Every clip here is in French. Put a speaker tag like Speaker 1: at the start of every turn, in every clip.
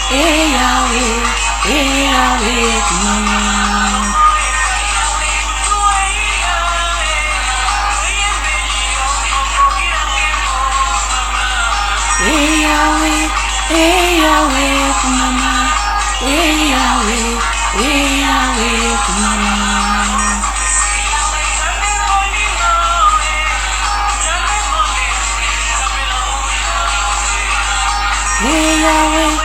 Speaker 1: Yahweh, Yahweh, mama. Yahweh, Yahweh, mama. Yahweh, Yahweh, mama. Yahweh, Yahweh, mama. Yahweh,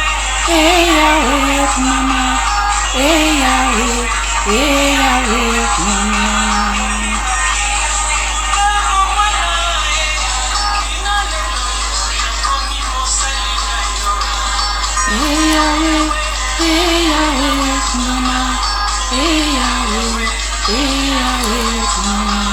Speaker 1: Yahweh, mama. Yahweh, Yahweh, mama. Yahweh, Yahweh, mama.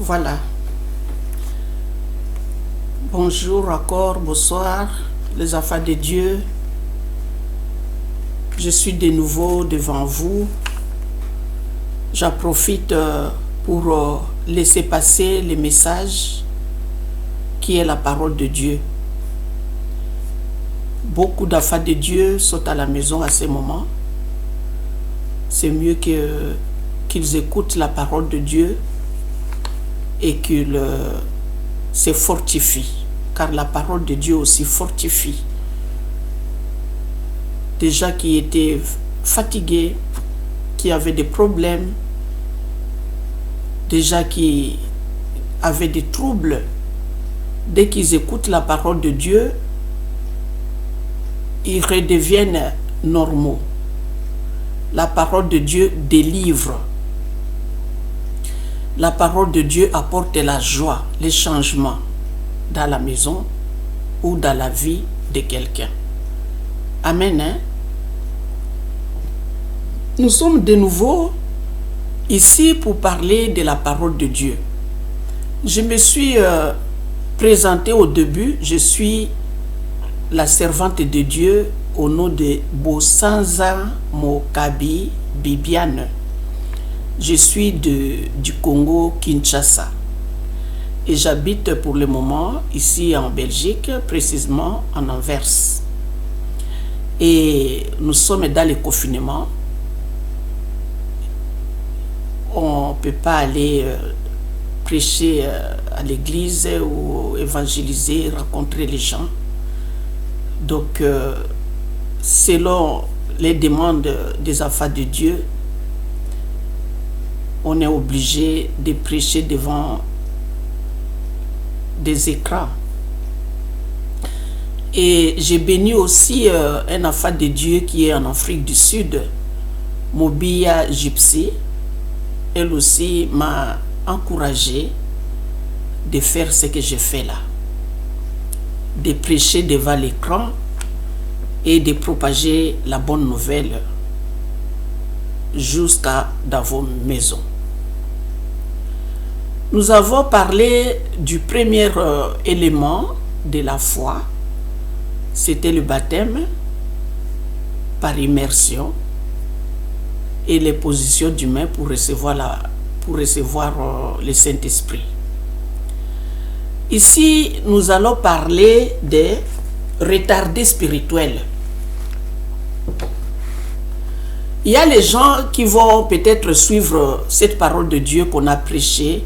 Speaker 1: Voilà. Bonjour encore, bonsoir, les enfants de Dieu. Je suis de nouveau devant vous. J'en profite pour laisser passer le message qui est la parole de Dieu. Beaucoup d'enfants de Dieu sont à la maison à ce moment. C'est mieux qu'ils écoutent la parole de Dieu et qu'ils se fortifient, car la parole de Dieu aussi fortifie. Des gens qui étaient fatigués, qui avaient des problèmes, des gens qui avaient des troubles, dès qu'ils écoutent la parole de Dieu, ils redeviennent normaux. La parole de Dieu délivre. La parole de Dieu apporte la joie, les changements dans la maison ou dans la vie de quelqu'un. Amen. Hein? Nous sommes de nouveau ici pour parler de la parole de Dieu. Je me suis présentée au début. Je suis la servante de Dieu au nom de Bosanza Mokabi Bibiane. Je suis du Congo, Kinshasa. Et j'habite pour le moment ici en Belgique, précisément en Anvers. Et nous sommes dans le confinement. On ne peut pas aller prêcher à l'église ou évangéliser, rencontrer les gens. Donc, selon les demandes des enfants de Dieu, on est obligé de prêcher devant des écrans. Et j'ai béni aussi un enfant de Dieu qui est en Afrique du Sud, Mobia Gypsy. Elle aussi m'a encouragé de faire ce que je fais là, de prêcher devant l'écran et de propager la bonne nouvelle jusqu'à dans vos maisons. Nous avons parlé du premier élément de la foi, c'était le baptême par immersion et les positions d'humains pour recevoir le Saint-Esprit. Ici, nous allons parler des retardés spirituels. Il y a les gens qui vont peut-être suivre cette parole de Dieu qu'on a prêchée,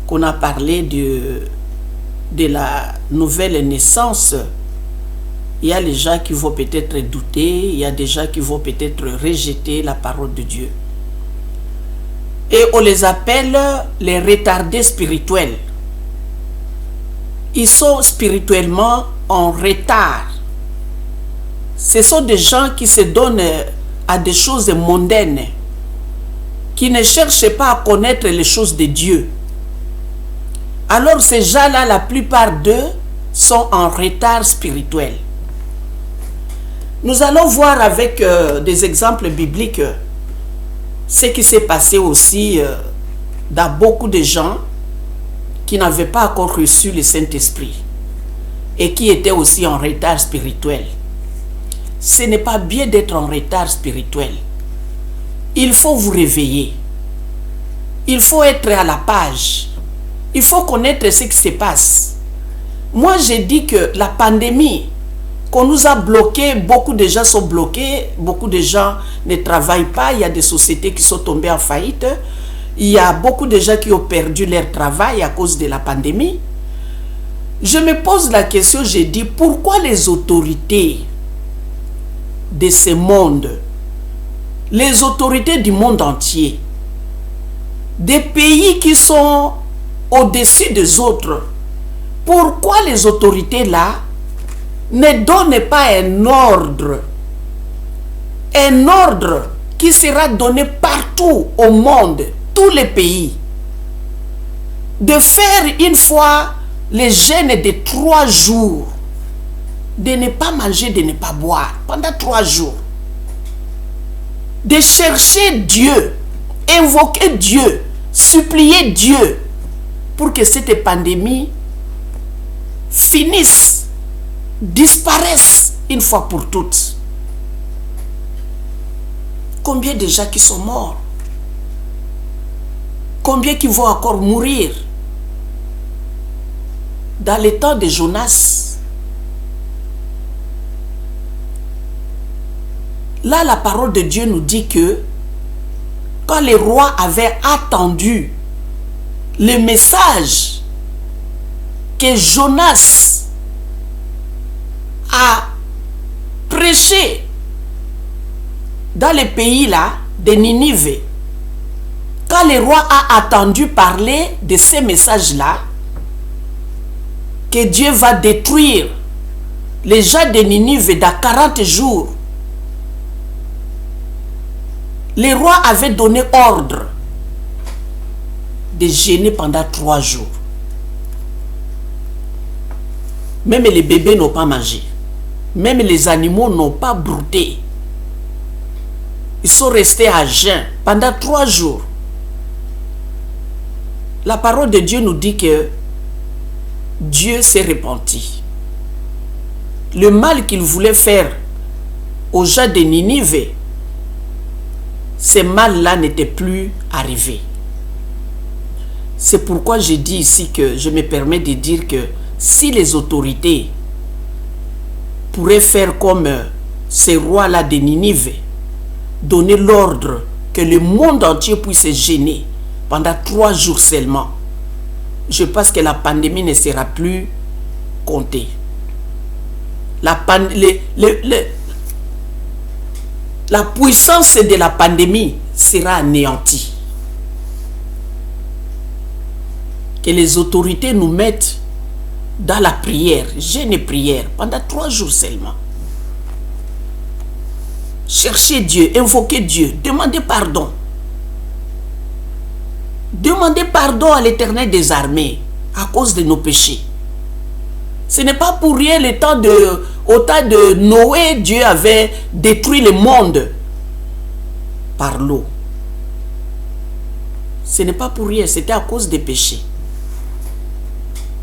Speaker 1: qu'on a parlé de la nouvelle naissance. Il y a les gens qui vont peut-être douter, il y a des gens qui vont peut-être rejeter la parole de Dieu. Et on les appelle les retardés spirituels. Ils sont spirituellement en retard. Ce sont des gens qui se donnent à des choses mondaines, qui ne cherchent pas à connaître les choses de Dieu. Alors ces gens-là, la plupart d'eux sont en retard spirituel. Nous allons voir avec des exemples bibliques ce qui s'est passé aussi dans beaucoup de gens qui n'avaient pas encore reçu le Saint-Esprit et qui étaient aussi en retard spirituel. Ce n'est pas bien d'être en retard spirituel. Il faut vous réveiller. Il faut être à la page. Il faut connaître ce qui se passe. Moi, j'ai dit que la pandémie qu'on nous a bloqués, beaucoup de gens sont bloqués, beaucoup de gens ne travaillent pas, il y a des sociétés qui sont tombées en faillite, il y a beaucoup de gens qui ont perdu leur travail à cause de la pandémie. Je me pose la question, j'ai dit, pourquoi les autorités de ce monde, les autorités du monde entier, des pays qui sont au-dessus des autres, pourquoi les autorités là ne donnent pas un ordre qui sera donné partout au monde, tous les pays, de faire une fois les jeûnes de 3 jours, de ne pas manger, de ne pas boire pendant 3 jours, de chercher Dieu, invoquer Dieu, supplier Dieu pour que cette pandémie finisse, disparaisse une fois pour toutes. Combien de gens qui sont morts? Combien qui vont encore mourir? Dans les temps de Jonas, là la parole de Dieu nous dit que quand les rois avaient attendu le message que Jonas a prêché dans le pays là de Ninive, quand le roi a attendu parler de ces messages-là, que Dieu va détruire les gens de Ninive dans 40 jours, le roi avait donné ordre de jeûner pendant 3 jours. Même les bébés n'ont pas mangé. Même les animaux n'ont pas brouté. Ils sont restés à jeun pendant 3 jours. La parole de Dieu nous dit que Dieu s'est repenti. Le mal qu'il voulait faire aux gens de Ninive, ce mal-là n'était plus arrivé. C'est pourquoi je dis ici que je me permets de dire que si les autorités pourraient faire comme ces rois-là de Ninive, donner l'ordre que le monde entier puisse jeûner pendant 3 jours seulement, je pense que la pandémie ne sera plus comptée. La puissance de la pandémie sera anéantie. Que les autorités nous mettent dans la prière, jeûne et prière, pendant 3 jours seulement. Cherchez Dieu, invoquez Dieu, demandez pardon. Demandez pardon à l'Éternel des armées à cause de nos péchés. Ce n'est pas pour rien au temps de Noé, Dieu avait détruit le monde. par l'eau. Ce n'est pas pour rien, c'était à cause des péchés.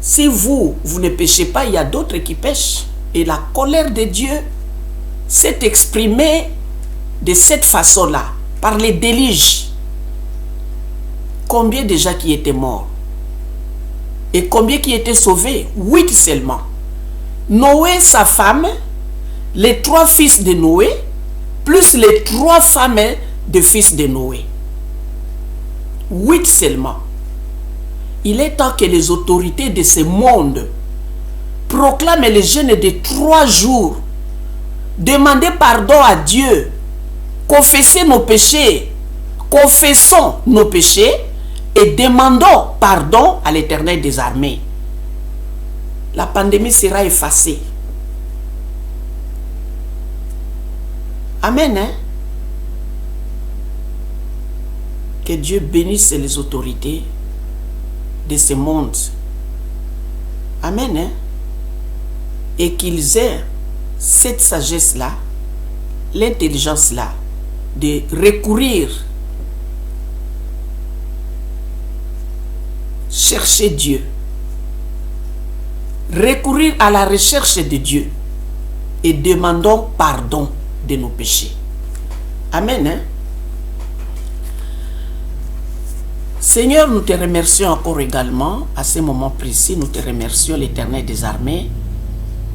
Speaker 1: Si vous ne péchez pas, il y a d'autres qui pêchent. Et la colère de Dieu s'est exprimée de cette façon-là, par les déluges. Combien déjà qui étaient morts? Et combien qui étaient sauvés? 8 seulement. Noé, sa femme, les 3 fils de Noé, plus les 3 femmes de fils de Noé. 8 seulement. Il est temps que les autorités de ce monde proclament le jeûne de 3 jours, demandez pardon à Dieu, confessez nos péchés, confessons nos péchés et demandons pardon à l'Éternel des armées. La pandémie sera effacée. Amen. Hein? Que Dieu bénisse les autorités de ce monde. Amen. Hein? Et qu'ils aient cette sagesse-là, l'intelligence-là, de recourir, chercher Dieu, recourir à la recherche de Dieu et demandons pardon de nos péchés. Amen. Hein? Seigneur, nous te remercions encore également, à ce moment précis, nous te remercions, l'Éternel des armées.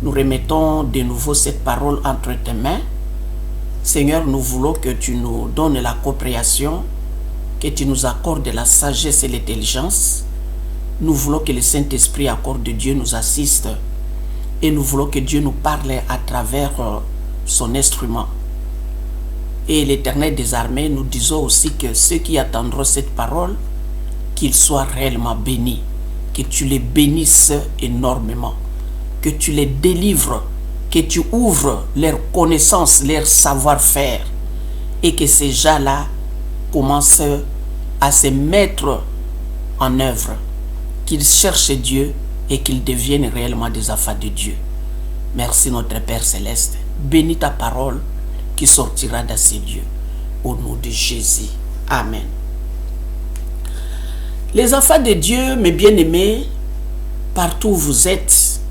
Speaker 1: Nous remettons de nouveau cette parole entre tes mains. Seigneur, nous voulons que tu nous donnes la compréhension, que tu nous accordes la sagesse et l'intelligence. Nous voulons que le Saint-Esprit accorde de Dieu nous assiste. Et nous voulons que Dieu nous parle à travers son instrument. Et l'Éternel des armées, nous disons aussi que ceux qui attendront cette parole, qu'ils soient réellement bénis, que tu les bénisses énormément, que tu les délivres, que tu ouvres leur connaissance, leur savoir-faire, et que ces gens-là commencent à se mettre en œuvre, qu'ils cherchent Dieu et qu'ils deviennent réellement des enfants de Dieu. Merci notre Père Céleste. Bénis ta parole qui sortira de ces lieux. Au nom de Jésus. Amen. Les enfants de Dieu, mes bien-aimés, partout où vous êtes,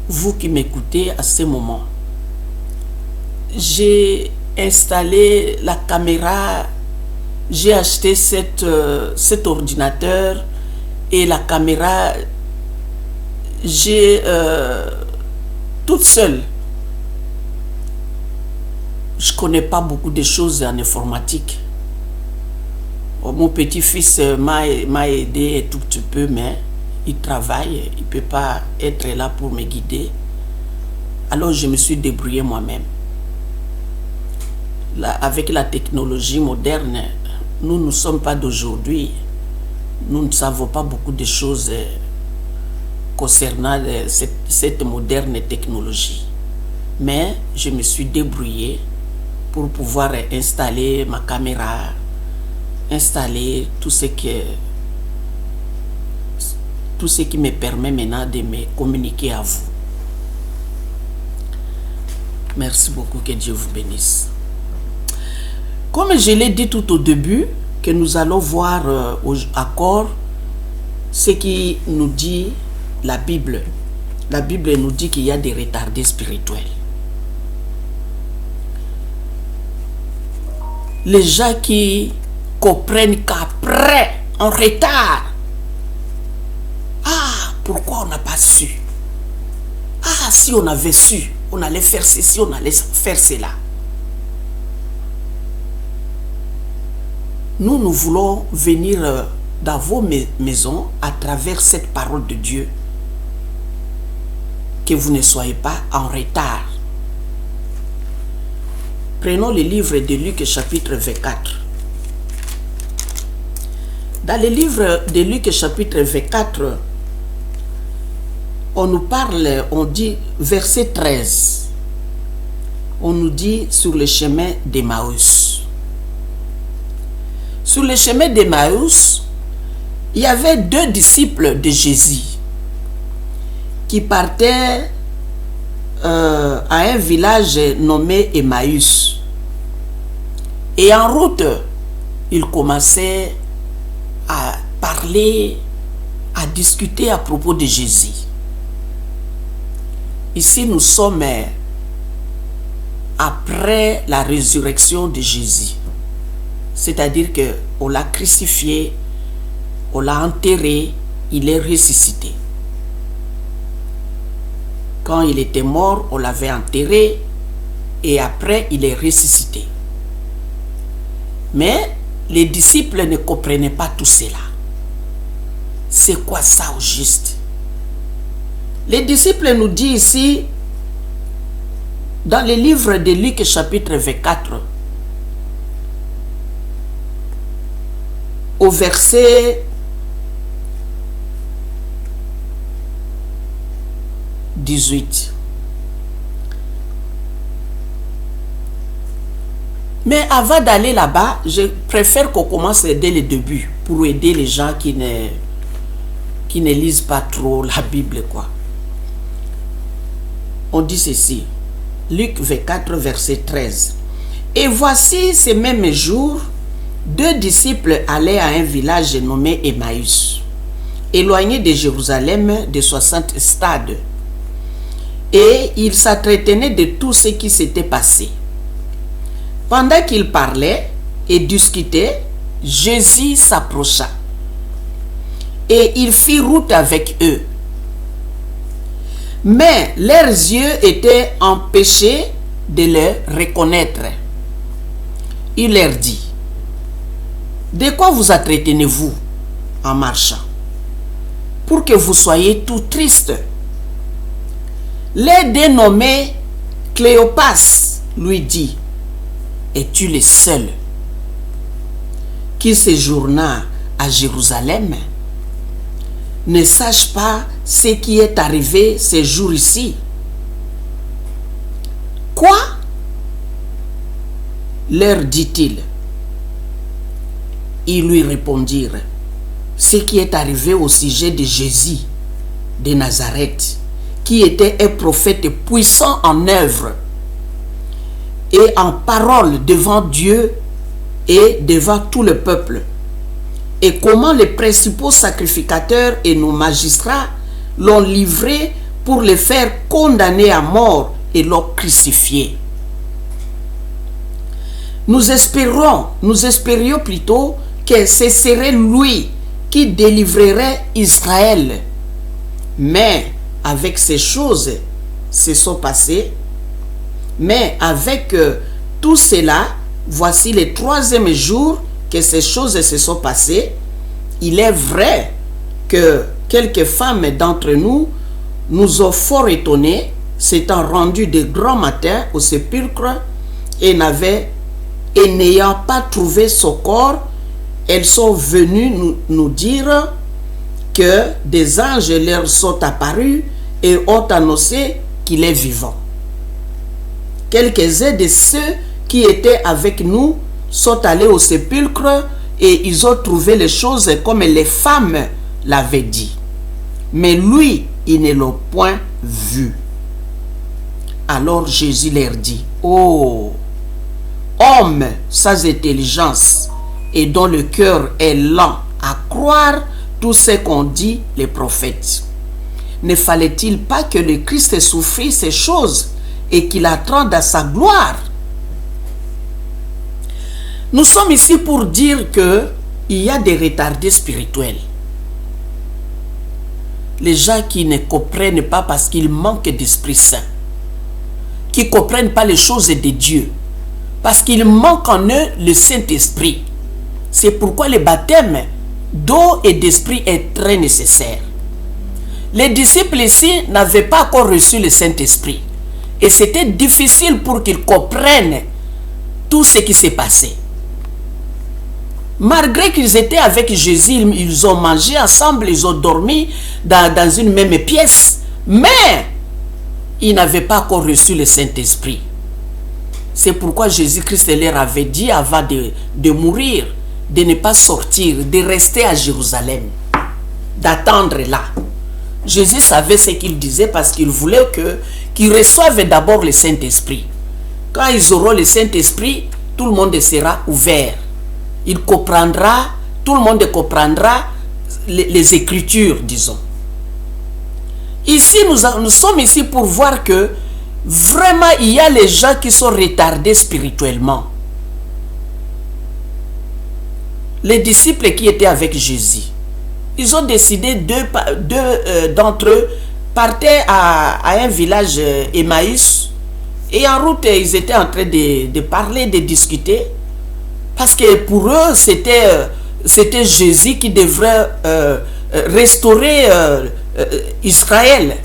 Speaker 1: vous qui m'écoutez à ce moment, j'ai installé la caméra, j'ai acheté cet ordinateur et la caméra, j'ai toute seule. Je ne connais pas beaucoup de choses en informatique. Mon petit-fils m'a aidé un tout petit peu, mais il travaille, il ne peut pas être là pour me guider. Alors je me suis débrouillé moi-même. Avec la technologie moderne, nous ne sommes pas d'aujourd'hui. Nous ne savons pas beaucoup de choses concernant cette moderne technologie. Mais je me suis débrouillé pour pouvoir installer ma caméra, installer tout ce qui me permet maintenant de me communiquer à vous. Merci beaucoup, que Dieu vous bénisse. Comme je l'ai dit tout au début, que nous allons voir encore ce qui nous dit la Bible. La Bible nous dit qu'il y a des retardés spirituels. Les gens qui comprennent qu'après, en retard, ah, pourquoi on n'a pas su? Ah, si on avait su, on allait faire ceci, on allait faire cela. Nous voulons venir dans vos maisons à travers cette parole de Dieu. Que vous ne soyez pas en retard. Prenons le livre de Luc chapitre 24. Dans le livre de Luc chapitre 24, on nous parle, on dit verset 13. On nous dit sur le chemin d'Emmaüs. Sur le chemin d'Emmaüs, il y avait 2 disciples de Jésus qui partaient à un village nommé Emmaüs. Et en route, ils commençaient à parler, à discuter à propos de Jésus. Ici, nous sommes après la résurrection de Jésus. C'est-à-dire qu'on l'a crucifié, on l'a enterré, il est ressuscité. Quand il était mort, on l'avait enterré et après, il est ressuscité. Mais les disciples ne comprenaient pas tout cela. C'est quoi ça au juste? Les disciples nous disent ici, dans le livre de Luc chapitre 24, au verset 18. Mais avant d'aller là-bas, je préfère qu'on commence dès le début pour aider les gens qui ne lisent pas trop la Bible, quoi. On dit ceci, Luc 24, verset 13. Et voici ces mêmes jours, 2 disciples allaient à un village nommé Emmaüs, éloigné de Jérusalem de 60 stades. Et ils s'entretenaient de tout ce qui s'était passé. Pendant qu'ils parlaient et discutaient, Jésus s'approcha et il fit route avec eux. Mais leurs yeux étaient empêchés de le reconnaître. Il leur dit, « De quoi vous entretenez-vous en marchant, pour que vous soyez tout tristes ?» Les dénommé Cléopas lui dit, « Es-tu le seul qui séjourna à Jérusalem? Ne sache pas ce qui est arrivé ces jours ici. » Quoi? Leur dit-il. Ils lui répondirent, ce qui est arrivé au sujet de Jésus de Nazareth, qui était un prophète puissant en œuvre et en parole devant Dieu et devant tout le peuple, et comment les principaux sacrificateurs et nos magistrats l'ont livré pour le faire condamner à mort et l'ont crucifié. Nous espérions plutôt que ce serait lui qui délivrerait Israël. Mais avec ces choses se sont passées. Mais avec tout cela, voici le 3e jour que ces choses se sont passées. Il est vrai que quelques femmes d'entre nous nous ont fort étonnés, s'étant rendues de grand matin au sépulcre et n'ayant pas trouvé son corps, elles sont venues nous dire que des anges leur sont apparus et ont annoncé qu'il est vivant. Quelques-uns de ceux qui étaient avec nous sont allés au sépulcre et ils ont trouvé les choses comme les femmes l'avaient dit. Mais lui, ils ne l'ont point vu. Alors Jésus leur dit, « Oh, homme sans intelligence et dont le cœur est lent à croire tout ce qu'ont dit les prophètes. Ne fallait-il pas que le Christ souffrît ces choses et qu'il attende à sa gloire? » Nous sommes ici pour dire qu'il y a des retardés spirituels. Les gens qui ne comprennent pas parce qu'ils manquent d'Esprit Saint, qui ne comprennent pas les choses de Dieu, parce qu'il manque en eux le Saint-Esprit. C'est pourquoi le baptême d'eau et d'esprit est très nécessaire. Les disciples ici n'avaient pas encore reçu le Saint-Esprit. Et c'était difficile pour qu'ils comprennent tout ce qui s'est passé. Malgré qu'ils étaient avec Jésus, ils ont mangé ensemble, ils ont dormi dans une même pièce, mais ils n'avaient pas encore reçu le Saint-Esprit. C'est pourquoi Jésus-Christ leur avait dit avant de mourir, de ne pas sortir, de rester à Jérusalem, d'attendre là. Jésus savait ce qu'il disait parce qu'il voulait qu'ils reçoivent d'abord le Saint-Esprit. Quand ils auront le Saint-Esprit, tout le monde sera ouvert. Il comprendra, tout le monde comprendra les Écritures, disons. Ici, nous sommes ici pour voir que vraiment, il y a les gens qui sont retardés spirituellement. Les disciples qui étaient avec Jésus, ils ont décidé, deux d'entre eux partaient à un village Emmaüs, et en route, ils étaient en train de parler, de discuter, parce que pour eux, c'était Jésus qui devrait restaurer Israël.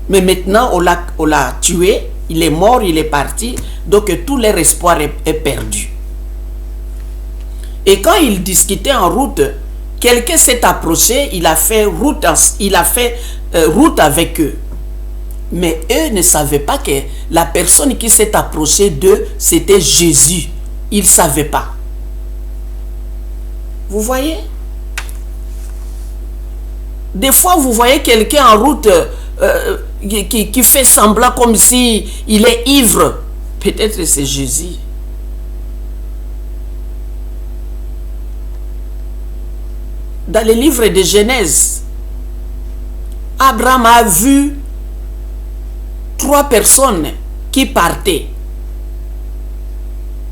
Speaker 1: Mais maintenant, on l'a tué, il est mort, il est parti, donc tout leur espoir est perdu. Et quand ils discutaient en route, quelqu'un s'est approché, il a fait route avec eux. Mais eux ne savaient pas que la personne qui s'est approchée d'eux, c'était Jésus. Ils ne savaient pas. Vous voyez? Des fois, vous voyez quelqu'un en route qui fait semblant comme si il est ivre. Peut-être que c'est Jésus. Dans le livre de Genèse, Abraham a vu 3 personnes qui partaient.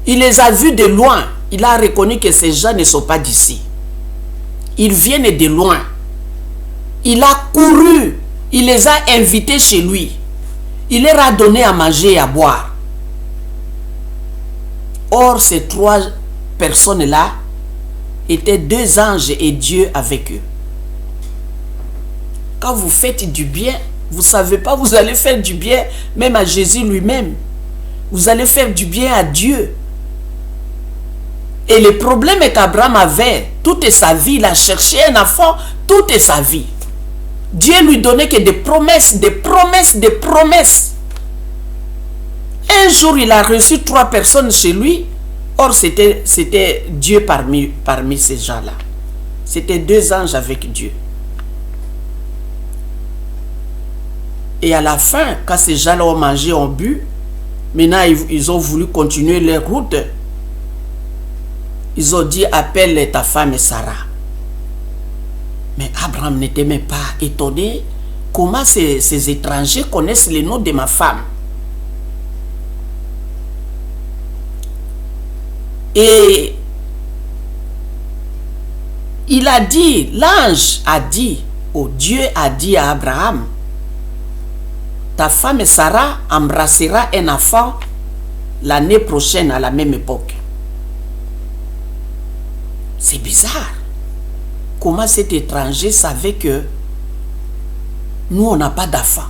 Speaker 1: Il les a vus de loin. Il a reconnu que ces gens ne sont pas d'ici. Ils viennent de loin. Il a couru. Il les a invités chez lui. Il leur a donné à manger et à boire. Or, ces 3 personnes-là étaient 2 anges et Dieu avec eux. Quand vous faites du bien, vous ne savez pas, vous allez faire du bien même à Jésus lui-même. Vous allez faire du bien à Dieu. Et le problème qu'Abraham avait, toute sa vie, il a cherché un enfant, toute sa vie. Dieu lui donnait que des promesses, des promesses, des promesses. Un jour, il a reçu 3 personnes chez lui. Or, c'était Dieu parmi ces gens-là. C'était 2 anges avec Dieu. Et à la fin, quand ces gens-là ont mangé, ont bu, maintenant, ils ont voulu continuer leur route. Ils ont dit, appelle ta femme Sarah. Mais Abraham n'était même pas étonné. Comment ces étrangers connaissent le nom de ma femme? Et il a dit, l'ange a dit, Dieu a dit à Abraham, ta femme Sarah embrassera un enfant l'année prochaine à la même époque. C'est bizarre. Comment cet étranger savait que nous, on n'a pas d'enfant?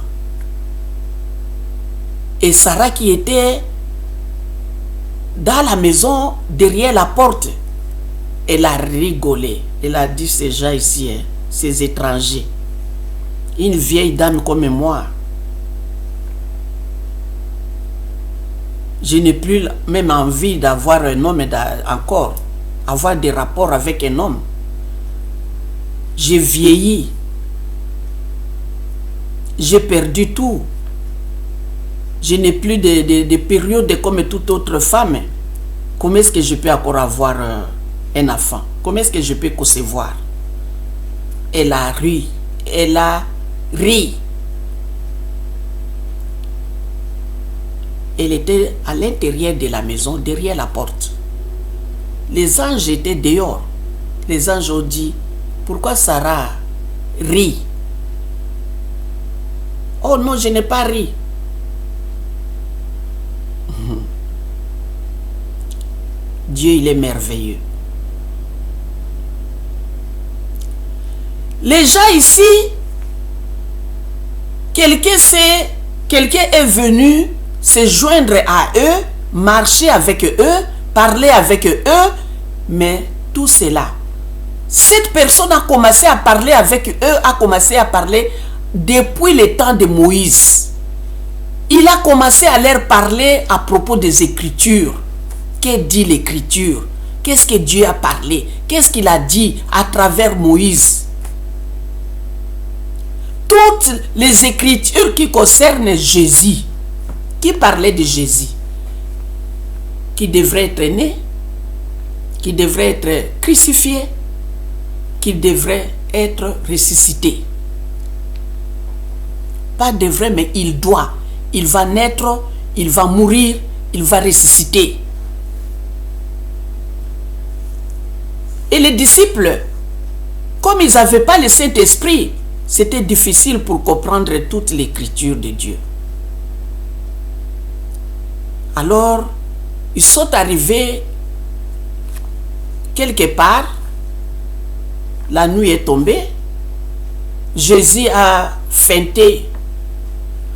Speaker 1: Et Sarah qui était dans la maison, derrière la porte, elle a rigolé. Elle a dit, ces gens ici, hein, ces étrangers, une vieille dame comme moi, je n'ai plus même envie d'avoir un homme encore, avoir des rapports avec un homme. J'ai vieilli. J'ai perdu tout. Je n'ai plus de période comme toute autre femme. Comment est-ce que je peux encore avoir un enfant? Comment est-ce que je peux concevoir? Elle a ri. Elle a ri. Elle était à l'intérieur de la maison, derrière la porte. Les anges étaient dehors. Les anges ont dit, pourquoi Sarah rit? Oh non, je n'ai pas ri. Dieu, il est merveilleux. Les gens ici, quelqu'un est venu se joindre à eux, marcher avec eux, parler avec eux, mais tout cela, cette personne a commencé à parler avec eux, a commencé à parler depuis le temps de Moïse. Il a commencé à leur parler à propos des Écritures. Que dit l'Écriture? Qu'est-ce que Dieu a parlé? Qu'est-ce qu'il a dit à travers Moïse? Toutes les Écritures qui concernent Jésus, qui parlaient de Jésus, qui devrait être né, qui devrait être crucifié, qui devrait être ressuscité. Pas devrait, mais il doit. Il va naître, il va mourir, il va ressusciter. Et les disciples, comme ils n'avaient pas le Saint-Esprit, c'était difficile pour comprendre toute l'écriture de Dieu. Alors, ils sont arrivés quelque part, la nuit est tombée, Jésus a feinté,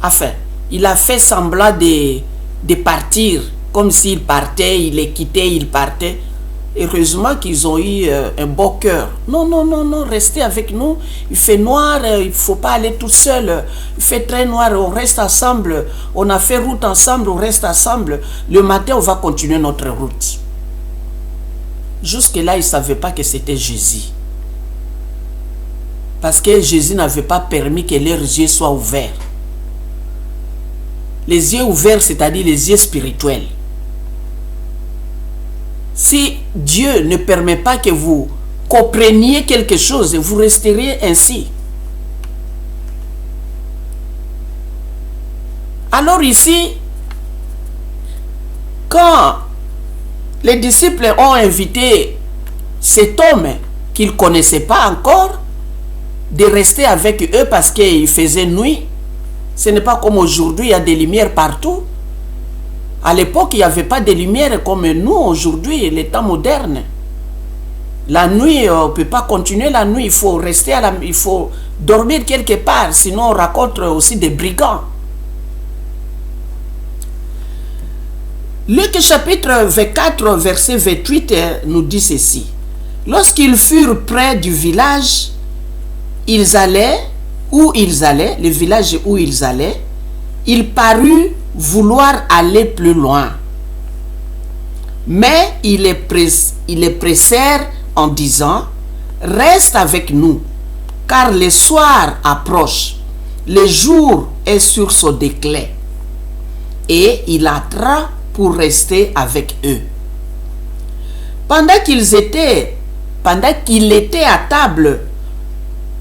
Speaker 1: enfin, il a fait semblant de partir, comme s'il partait, il les quittait, il partait. Heureusement qu'ils ont eu un beau cœur. Non, non, non, non, restez avec nous. Il fait noir, il ne faut pas aller tout seul. Il fait très noir, on reste ensemble. On a fait route ensemble, on reste ensemble. Le matin, on va continuer notre route. Jusque-là, ils ne savaient pas que c'était Jésus. Parce que Jésus n'avait pas permis que leurs yeux soient ouverts. Les yeux ouverts, c'est-à-dire les yeux spirituels. Si Dieu ne permet pas que vous compreniez quelque chose, vous resterez ainsi. Alors ici, quand les disciples ont invité cet homme qu'ils ne connaissaient pas encore, de rester avec eux parce qu'il faisait nuit, ce n'est pas comme aujourd'hui, il y a des lumières partout. À l'époque, il n'y avait pas de lumière comme nous aujourd'hui, les temps modernes. La nuit, on ne peut pas continuer la nuit, il faut rester il faut dormir quelque part, sinon on rencontre aussi des brigands. Luc chapitre 24, verset 28 nous dit ceci. Lorsqu'ils furent près du village, le village où ils allaient, il parut vouloir aller plus loin. Mais ils les pressèrent en disant, reste avec nous, car le soir approche, le jour est sur son déclin. Et il entra pour rester avec eux. Pendant qu'il était à table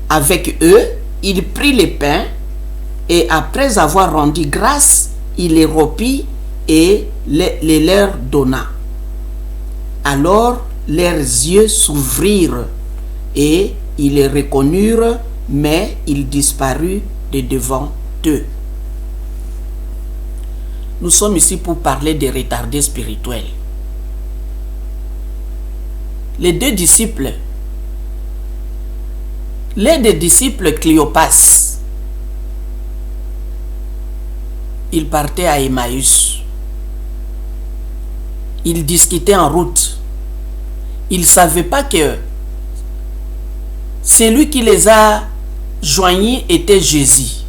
Speaker 1: avec eux, il prit les pains et après avoir rendu grâce, il les rompit et les leur donna. Alors leurs yeux s'ouvrirent et ils les reconnurent, mais il disparut de devant eux. Nous sommes ici pour parler des retardés spirituels. Les deux disciples, l'un des disciples Cléopas, il partait à Emmaüs. Il discutait en route. Il ne savait pas que celui qui les a joignés était Jésus.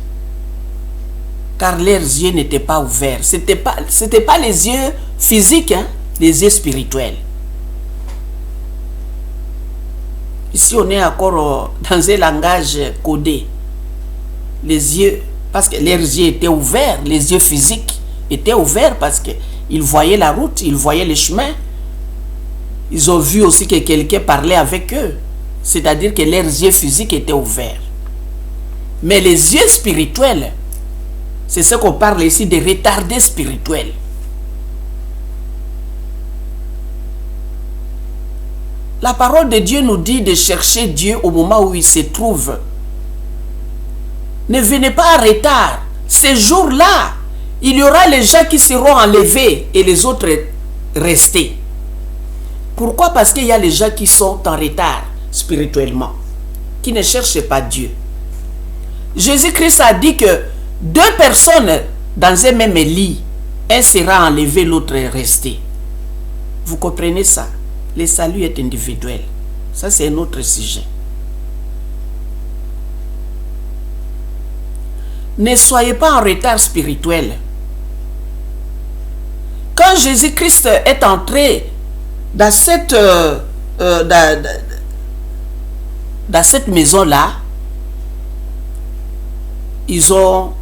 Speaker 1: Car leurs yeux n'étaient pas ouverts. Ce n'était pas les yeux physiques, hein, les yeux spirituels. Ici, on est encore dans un langage codé. Les yeux, parce que leurs yeux étaient ouverts, les yeux physiques étaient ouverts parce qu'ils voyaient la route, ils voyaient les chemins. Ils ont vu aussi que quelqu'un parlait avec eux. C'est-à-dire que leurs yeux physiques étaient ouverts. Mais les yeux spirituels, c'est ce qu'on parle ici des retardés spirituels. La parole de Dieu nous dit de chercher Dieu au moment où il se trouve. Ne venez pas en retard. Ces jours-là, il y aura les gens qui seront enlevés et les autres restés. Pourquoi? Parce qu'il y a les gens qui sont en retard spirituellement, qui ne cherchent pas Dieu. Jésus-Christ a dit que deux personnes dans un même lit, un sera enlevé, l'autre est resté. Vous comprenez ça? Le salut est individuel. Ça, c'est un autre sujet. Ne soyez pas en retard spirituel. Quand Jésus-Christ est entré dans cette maison-là, ils ont,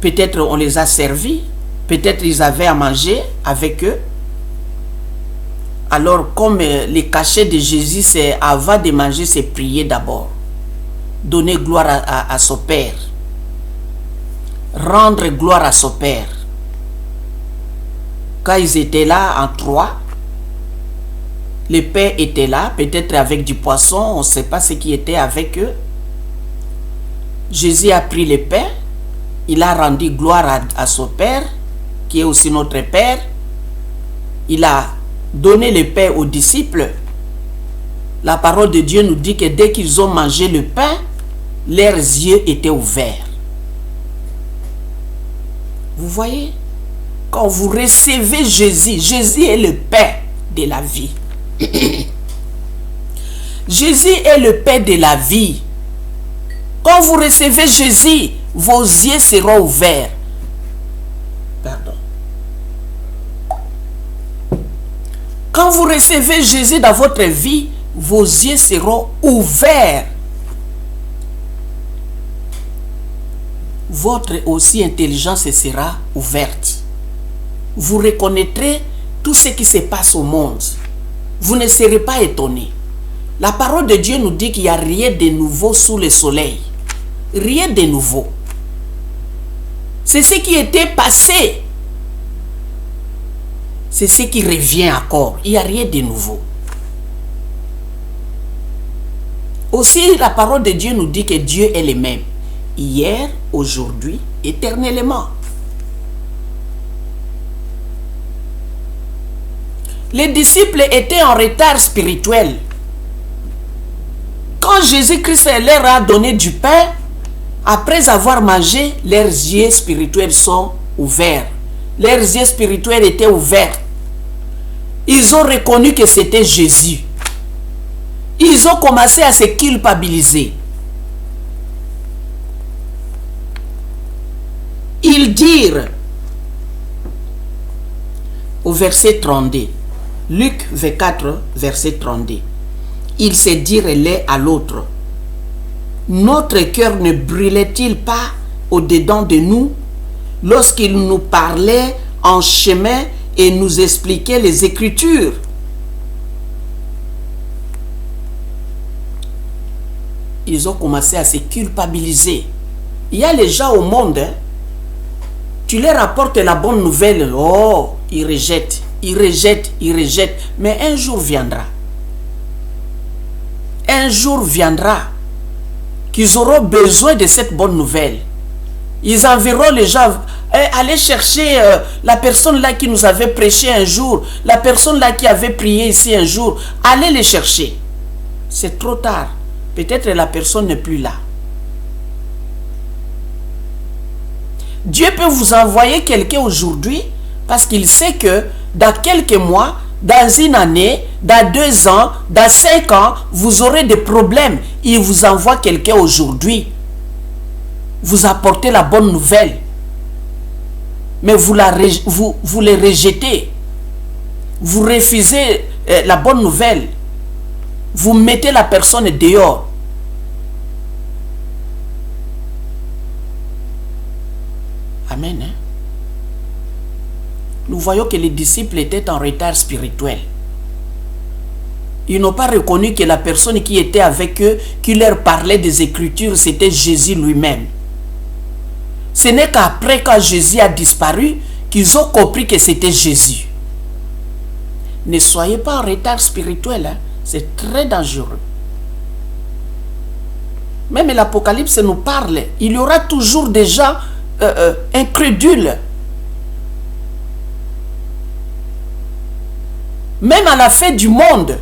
Speaker 1: peut-être on les a servis, Peut-être ils avaient à manger avec eux. Alors, comme les cachets de Jésus, c'est avant de manger, c'est prier d'abord. Donner gloire à son Père. Rendre gloire à son Père. Quand ils étaient là en 3, le Père était là, peut-être avec du poisson, on ne sait pas ce qui était avec eux. Jésus a pris le pain, il a rendu gloire à son Père, qui est aussi notre Père. Il a donné le pain aux disciples. La parole de Dieu nous dit que dès qu'ils ont mangé le pain, leurs yeux étaient ouverts. Vous voyez? Quand vous recevez Jésus, Jésus est le pain de la vie. Jésus est le pain de la vie. Quand vous recevez Jésus, vos yeux seront ouverts. Pardon. Quand vous recevez Jésus dans votre vie, vos yeux seront ouverts. Votre aussi intelligence sera ouverte. Vous reconnaîtrez tout ce qui se passe au monde. Vous ne serez pas étonné. La parole de Dieu nous dit qu'il n'y a rien de nouveau sous le soleil. Rien de nouveau. C'est ce qui était passé. C'est ce qui revient encore. Il n'y a rien de nouveau. Aussi, la parole de Dieu nous dit que Dieu est le même. Hier, aujourd'hui, éternellement. Les disciples étaient en retard spirituel. Quand Jésus-Christ leur a donné du pain, après avoir mangé, leurs yeux spirituels sont ouverts. Leurs yeux spirituels étaient ouverts. Ils ont reconnu que c'était Jésus. Ils ont commencé à se culpabiliser. Ils dirent, au verset 32, Luc 24, verset 32, ils se dirent l'un à l'autre, notre cœur ne brûlait-il pas au-dedans de nous lorsqu'il nous parlait en chemin et nous expliquait les Écritures? Ils ont commencé à se culpabiliser. Il y a les gens au monde, hein, tu leur apportes la bonne nouvelle, oh, ils rejettent, ils rejettent, ils rejettent. Mais un jour viendra. Un jour viendra qu'ils auront besoin de cette bonne nouvelle. Ils enverront les gens, allez chercher la personne là qui nous avait prêché un jour, la personne là qui avait prié ici un jour, allez les chercher. C'est trop tard. Peut-être la personne n'est plus là. Dieu peut vous envoyer quelqu'un aujourd'hui parce qu'il sait que dans quelques mois, dans une année, dans 2 ans, dans 5 ans, vous aurez des problèmes. Il vous envoie quelqu'un aujourd'hui. Vous apportez la bonne nouvelle. Mais vous les rejetez. Vous refusez la bonne nouvelle. Vous mettez la personne dehors. Amen. Hein? Nous voyons que les disciples étaient en retard spirituel. Ils n'ont pas reconnu que la personne qui était avec eux, qui leur parlait des Écritures, c'était Jésus lui-même. Ce n'est qu'après, quand Jésus a disparu, qu'ils ont compris que c'était Jésus. Ne soyez pas en retard spirituel. Hein? C'est très dangereux. Même l'Apocalypse nous parle. Il y aura toujours des gens incrédules. Même à la fin du monde,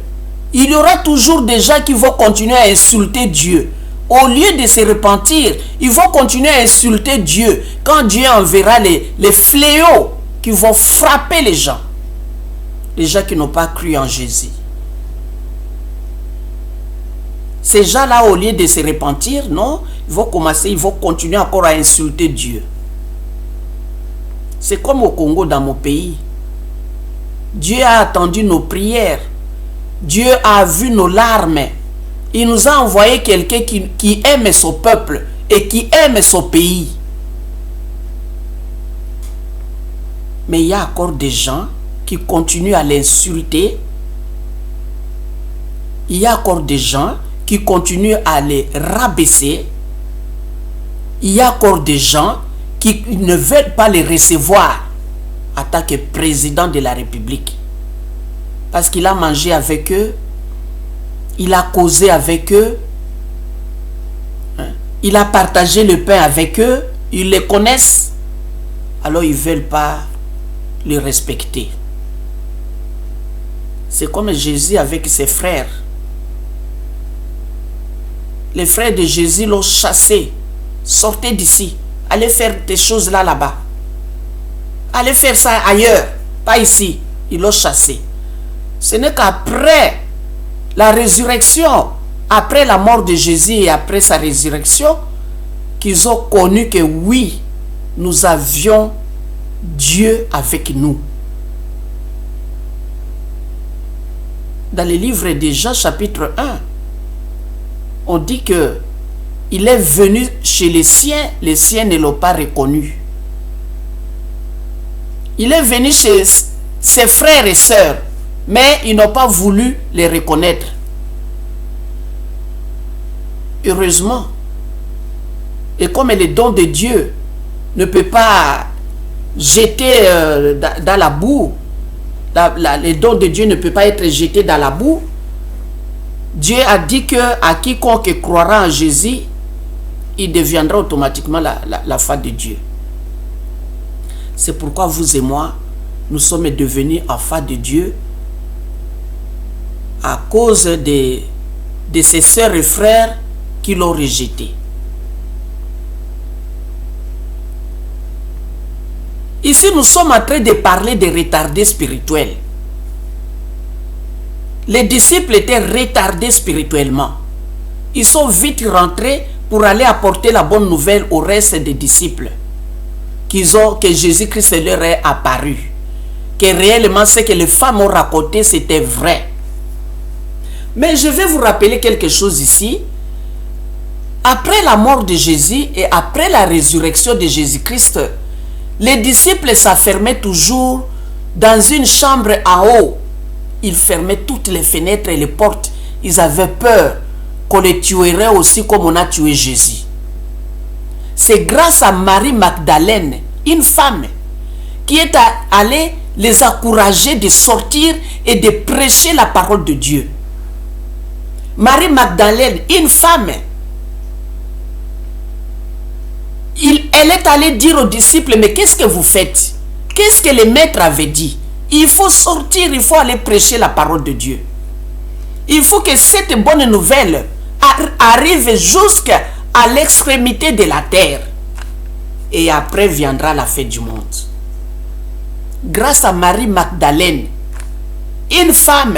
Speaker 1: il y aura toujours des gens qui vont continuer à insulter Dieu. Au lieu de se repentir, ils vont continuer à insulter Dieu. Quand Dieu enverra les fléaux qui vont frapper les gens qui n'ont pas cru en Jésus. Ces gens-là, au lieu de se repentir, non, ils vont continuer encore à insulter Dieu. C'est comme au Congo, dans mon pays. Dieu a attendu nos prières. Dieu a vu nos larmes. Il nous a envoyé quelqu'un qui aime son peuple et qui aime son pays. Mais il y a encore des gens qui continuent à l'insulter. Il y a encore des gens qui continuent à les rabaisser. Il y a encore des gens qui ne veulent pas les recevoir en tant que président de la République. Parce qu'il a mangé avec eux, il a causé avec eux, il a partagé le pain avec eux, ils les connaissent, alors ils ne veulent pas le respecter. C'est comme Jésus avec ses frères. Les frères de Jésus l'ont chassé. Sortez d'ici. Allez faire des choses là-bas. Allez faire ça ailleurs, pas ici. Ils l'ont chassé. Ce n'est qu'après la résurrection, après la mort de Jésus et après sa résurrection, qu'ils ont connu que oui, nous avions Dieu avec nous. Dans le livre de Jean chapitre 1, on dit que il est venu chez les siens ne l'ont pas reconnu. Il est venu chez ses frères et sœurs, mais ils n'ont pas voulu les reconnaître. Heureusement. Et comme le don de Dieu ne peut pas jeter dans la boue, le don de Dieu ne peut pas être jeté dans la boue, Dieu a dit que à quiconque croira en Jésus, il deviendra automatiquement la foi de Dieu. C'est pourquoi vous et moi, nous sommes devenus enfants de Dieu à cause de ses sœurs et frères qui l'ont rejeté. Ici, nous sommes en train de parler des retardés spirituels. Les disciples étaient retardés spirituellement. Ils sont vite rentrés pour aller apporter la bonne nouvelle au reste des disciples. Que Jésus-Christ leur est apparu. Que réellement ce que les femmes ont raconté, c'était vrai. Mais je vais vous rappeler quelque chose ici. Après la mort de Jésus et après la résurrection de Jésus-Christ, les disciples s'enfermaient toujours dans une chambre en haut. Ils fermaient toutes les fenêtres et les portes. Ils avaient peur qu'on les tuerait aussi comme on a tué Jésus. C'est grâce à Marie Magdalène, une femme, qui est allée les encourager de sortir et de prêcher la parole de Dieu. Marie Magdalène, une femme, elle est allée dire aux disciples, mais qu'est-ce que vous faites? Qu'est-ce que le maître avait dit? Il faut sortir, il faut aller prêcher la parole de Dieu. Il faut que cette bonne nouvelle arrive jusqu'à l'extrémité de la terre. Et après viendra la fin du monde. Grâce à Marie Magdalène, une femme,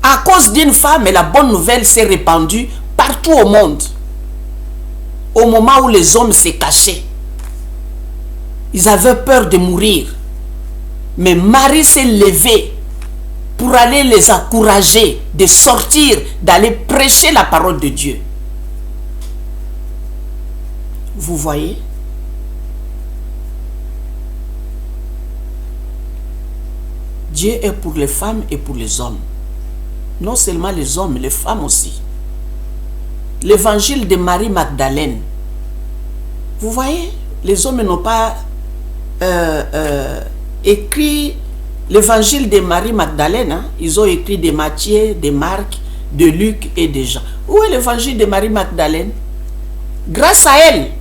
Speaker 1: à cause d'une femme, la bonne nouvelle s'est répandue partout au monde. Au moment où les hommes se cachaient, ils avaient peur de mourir. Mais Marie s'est levée pour aller les encourager de sortir, d'aller prêcher la parole de Dieu. Vous voyez? Dieu est pour les femmes et pour les hommes. Non seulement les hommes, les femmes aussi. L'évangile de Marie Magdalène. Vous voyez, les hommes n'ont pas écrit l'évangile de Marie Magdalène. Hein? Ils ont écrit de Matthieu, de Marc, de Luc et de Jean. Où est l'évangile de Marie Magdalène? Grâce à elle,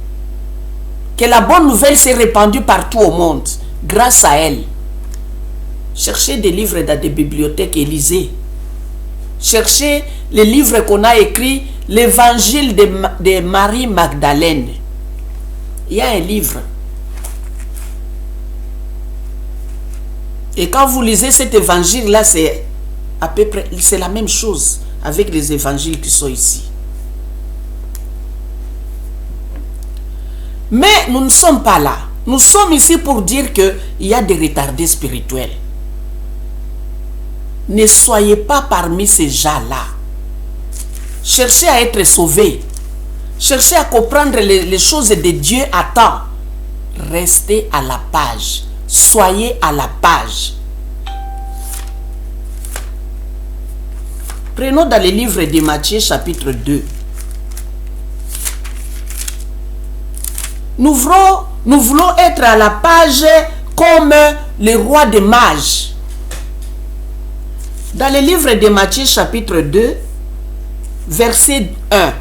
Speaker 1: que la bonne nouvelle s'est répandue partout au monde. Grâce à elle. Cherchez des livres dans des bibliothèques et lisez. Cherchez les livres qu'on a écrits, l'évangile de Marie Magdalène. Il y a un livre. Et quand vous lisez cet évangile-là, c'est à peu près, c'est la même chose avec les évangiles qui sont ici. Mais nous ne sommes pas là. Nous sommes ici pour dire qu'il y a des retardés spirituels. Ne soyez pas parmi ces gens-là. Cherchez à être sauvés. Cherchez à comprendre les choses de Dieu à temps. Restez à la page. Soyez à la page. Prenons dans le livre de Matthieu chapitre 2. Nous voulons être à la page comme le roi des mages. Dans le livre de Matthieu chapitre 2, verset 1,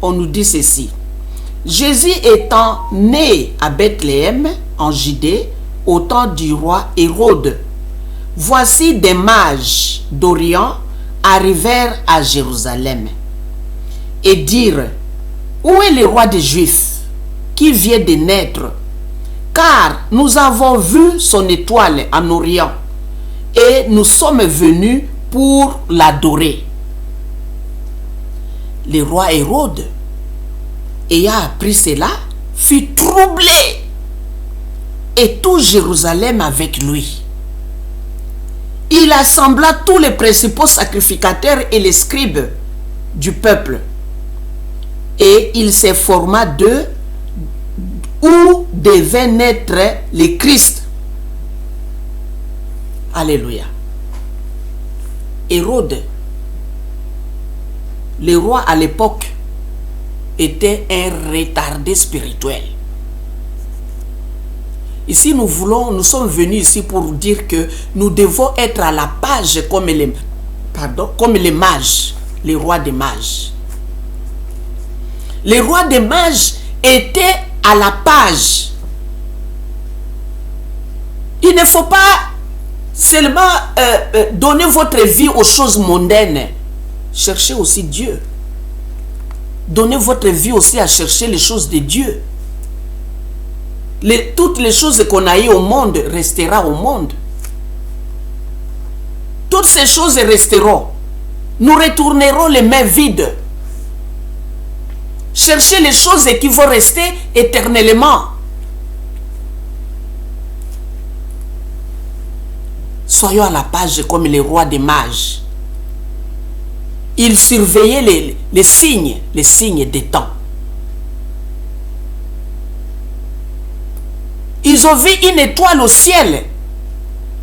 Speaker 1: on nous dit ceci. Jésus étant né à Bethléem, en Judée, au temps du roi Hérode, voici des mages d'Orient arrivèrent à Jérusalem et dirent, où est le roi des Juifs qui vient de naître? Car nous avons vu son étoile en Orient et nous sommes venus pour l'adorer. Le roi Hérode, ayant appris cela, fut troublé et tout Jérusalem avec lui. Il assembla tous les principaux sacrificateurs et les scribes du peuple. Et il s'informa d'eux où devait naître le Christ. Alléluia. Hérode, le roi à l'époque, était un retardé spirituel. Ici, nous sommes venus ici pour dire que nous devons être à la page comme les mages, les rois des mages. Les rois des mages étaient à la page. Il ne faut pas seulement donner votre vie aux choses mondaines. Cherchez aussi Dieu. Donnez votre vie aussi à chercher les choses de Dieu. Toutes les choses qu'on a eues au monde resteront au monde. Toutes ces choses resteront. Nous retournerons les mains vides. Cherchez les choses qui vont rester éternellement. Soyons à la page comme les rois des mages. Ils surveillaient les signes des temps. Ils ont vu une étoile au ciel.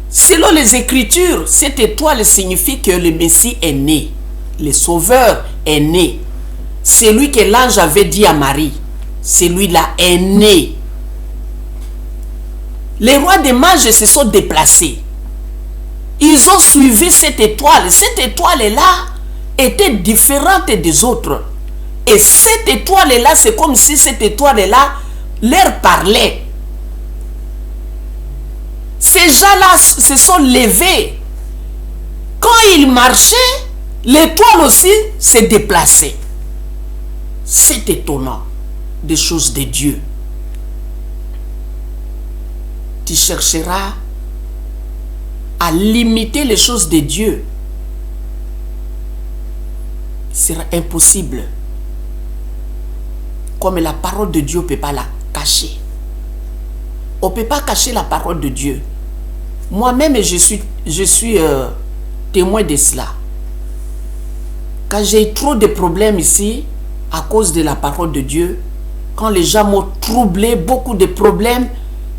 Speaker 1: Selon les Écritures, cette étoile signifie que le Messie est né. Le Sauveur est né. Celui que l'ange avait dit à Marie, celui-là est né. Les rois des mages se sont déplacés. Ils ont suivi cette étoile. Cette étoile-là était différente des autres. Et cette étoile-là, c'est comme si cette étoile-là leur parlait. Ces gens-là se sont levés. Quand ils marchaient, l'étoile aussi s'est déplacée. C'est étonnant des choses de Dieu. Tu chercheras à limiter les choses de Dieu. Ce sera impossible. Comme la parole de Dieu, on ne peut pas la cacher. On ne peut pas cacher la parole de Dieu. Moi-même, je suis témoin de cela. Quand j'ai trop de problèmes ici, à cause de la parole de Dieu, quand les gens m'ont troublé, beaucoup de problèmes,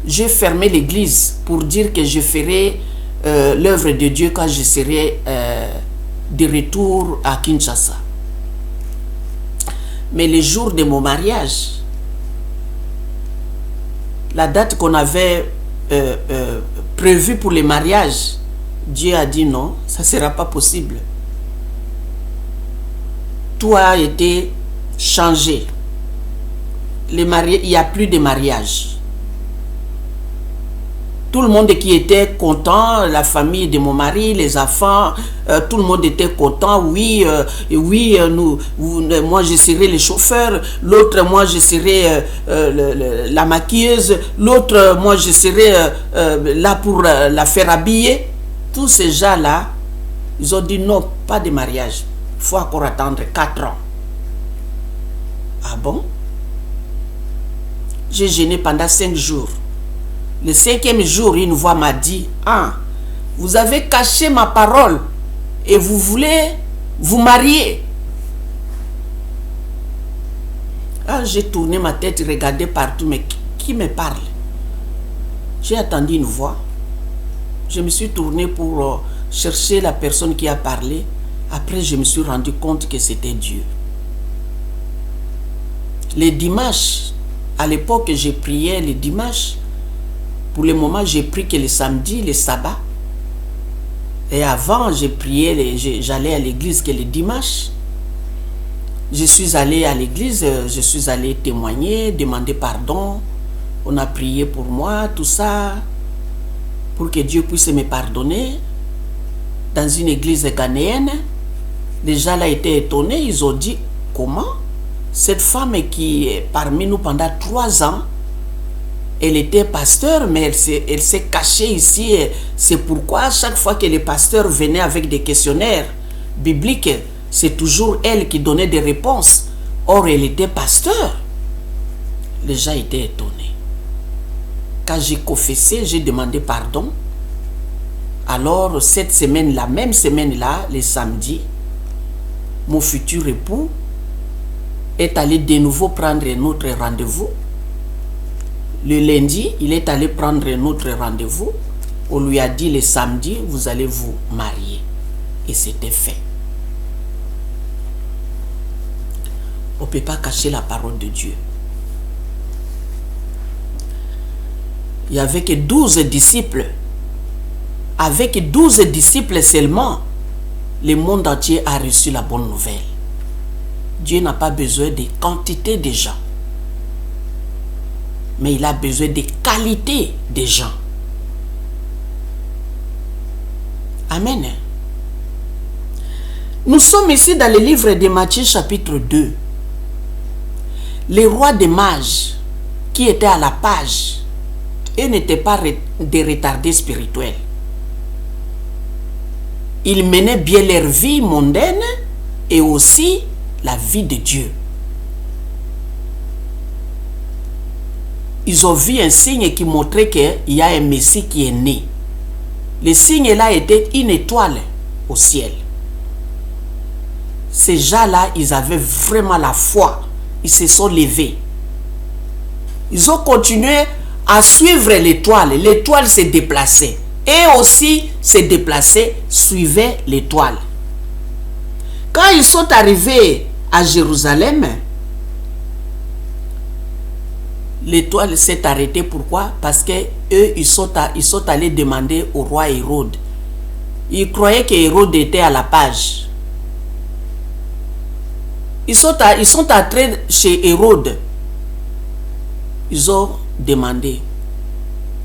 Speaker 1: j'ai fermé l'église pour dire que je ferai l'œuvre de Dieu quand je serai de retour à Kinshasa. Mais le jour de mon mariage, la date qu'on avait prévue pour le mariage, Dieu a dit non, ça ne sera pas possible. Tout a été changé. Il n'y a plus de mariage. Tout le monde qui était content, la famille de mon mari, les enfants, tout le monde était content. Oui, moi je serai le chauffeur, l'autre moi je serai la maquilleuse, l'autre moi je serai là pour la faire habiller. Tous ces gens-là, ils ont dit non, pas de mariage. Il faut encore attendre 4 ans. Ah bon? J'ai jeûné pendant 5 jours. Le 5e jour, une voix m'a dit, ah, vous avez caché ma parole et vous voulez vous marier. Ah, j'ai tourné ma tête, regardé partout, mais qui me parle? J'ai attendu une voix. Je me suis tourné pour chercher la personne qui a parlé. Après, je me suis rendu compte que c'était Dieu. Les dimanches, à l'époque, je priais les dimanches. Pour le moment, j'ai pris que les samedis, les sabbats. Et avant, je priais, j'allais à l'église que les dimanches. Je suis allé à l'église, je suis allé témoigner, demander pardon. On a prié pour moi, tout ça, pour que Dieu puisse me pardonner. Dans une église ghanéenne, les gens là étaient étonnés, ils ont dit, comment? Cette femme qui est parmi nous pendant 3 ans, elle était pasteur, mais elle s'est cachée ici. C'est pourquoi chaque fois que les pasteurs venaient avec des questionnaires bibliques, c'est toujours elle qui donnait des réponses. Or, elle était pasteur. Les gens étaient étonnés. Quand j'ai confessé, j'ai demandé pardon. Alors, cette semaine-là, même semaine-là, les samedis, mon futur époux est allé de nouveau prendre notre rendez-vous. Le lundi, il est allé prendre notre rendez-vous. On lui a dit le samedi, vous allez vous marier. Et c'était fait. On ne peut pas cacher la parole de Dieu. Il n'y avait que 12 disciples. Avec 12 disciples seulement, le monde entier a reçu la bonne nouvelle. Dieu n'a pas besoin de quantité de gens, mais il a besoin de qualité des gens. Amen. Nous sommes ici dans le livre de Matthieu chapitre 2. Les rois des mages qui étaient à la page, eux n'étaient pas des retardés spirituels. Ils menaient bien leur vie mondaine et aussi la vie de Dieu. Ils ont vu un signe qui montrait qu'il y a un Messie qui est né. Le signe là était une étoile au ciel. Ces gens-là, ils avaient vraiment la foi. Ils se sont levés. Ils ont continué à suivre l'étoile. L'étoile s'est déplacée. Et aussi se déplacer, suivait l'étoile. Quand ils sont arrivés à Jérusalem, l'étoile s'est arrêtée. Pourquoi? Parce que eux, ils sont allés demander au roi Hérode. Ils croyaient que Hérode était à la page. Ils sont entrés chez Hérode. Ils ont demandé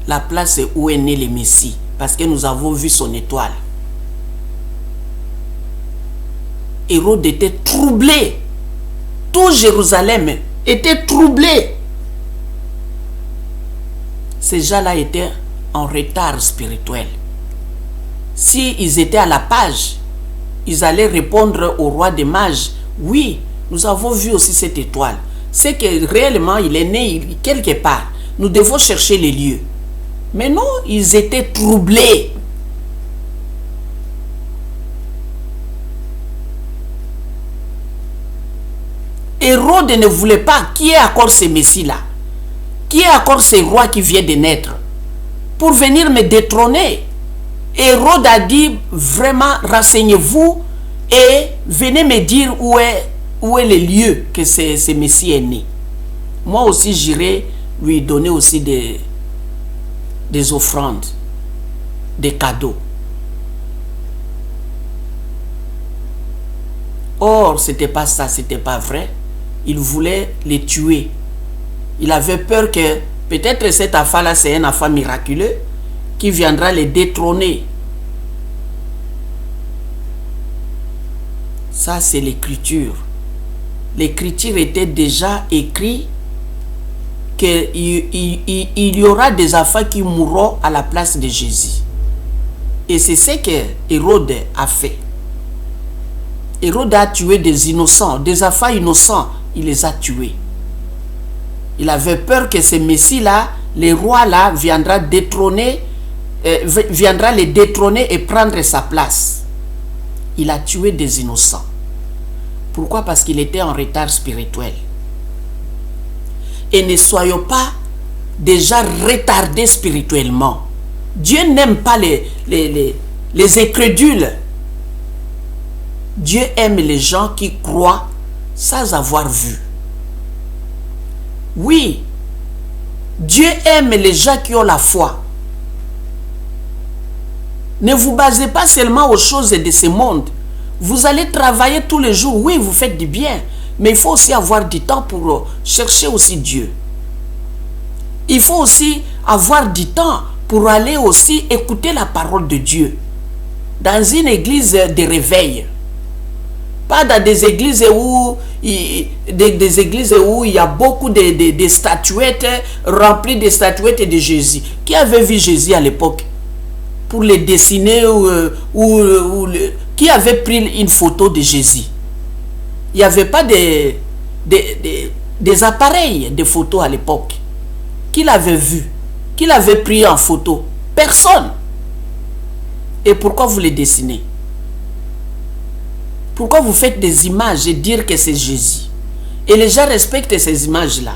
Speaker 1: la place où est né le Messie, parce que nous avons vu son étoile. Hérode était troublé. Tout Jérusalem était troublé. Ces gens-là étaient en retard spirituel. S'ils étaient à la page, ils allaient répondre au roi des mages, oui, nous avons vu aussi cette étoile. C'est que réellement il est né quelque part. Nous devons chercher les lieux. Mais non, ils étaient troublés. Hérode ne voulait pas. Qui est encore ce Messie-là? Qui est encore ce roi qui vient de naître pour venir me détrôner? Hérode a dit vraiment, renseignez-vous et venez me dire où est le lieu que ce Messie est né. Moi aussi, j'irai lui donner aussi des offrandes, des cadeaux. Or, ce n'était pas ça, ce n'était pas vrai. Il voulait les tuer. Il avait peur que peut-être cet enfant-là, c'est un enfant miraculeux qui viendra les détrôner. Ça, c'est l'écriture. L'écriture était déjà écrite qu'il y aura des enfants qui mourront à la place de Jésus. Et c'est ce que Hérode a fait. Hérode a tué des innocents, des enfants innocents. Il les a tués. Il avait peur que ce Messie-là, le roi-là, viendra les détrôner et prendre sa place. Il a tué des innocents. Pourquoi? Parce qu'il était en retard spirituel. Et ne soyons pas déjà retardés spirituellement. Dieu n'aime pas les incrédules. Dieu aime les gens qui croient sans avoir vu. Oui, Dieu aime les gens qui ont la foi. Ne vous basez pas seulement aux choses de ce monde. Vous allez travailler tous les jours. Oui, vous faites du bien. Mais il faut aussi avoir du temps pour chercher aussi Dieu. Il faut aussi avoir du temps pour aller aussi écouter la parole de Dieu. Dans une église de réveil. Pas dans des églises où il y a beaucoup de statuettes remplies de statuettes de Jésus. Qui avait vu Jésus à l'époque? Pour les dessiner qui avait pris une photo de Jésus? Il n'y avait pas des appareils de photos à l'époque. Qui l'avait vu? Qui l'avait pris en photo? Personne. Et pourquoi vous les dessinez? Pourquoi vous faites des images et dire que c'est Jésus? Et les gens respectent ces images-là.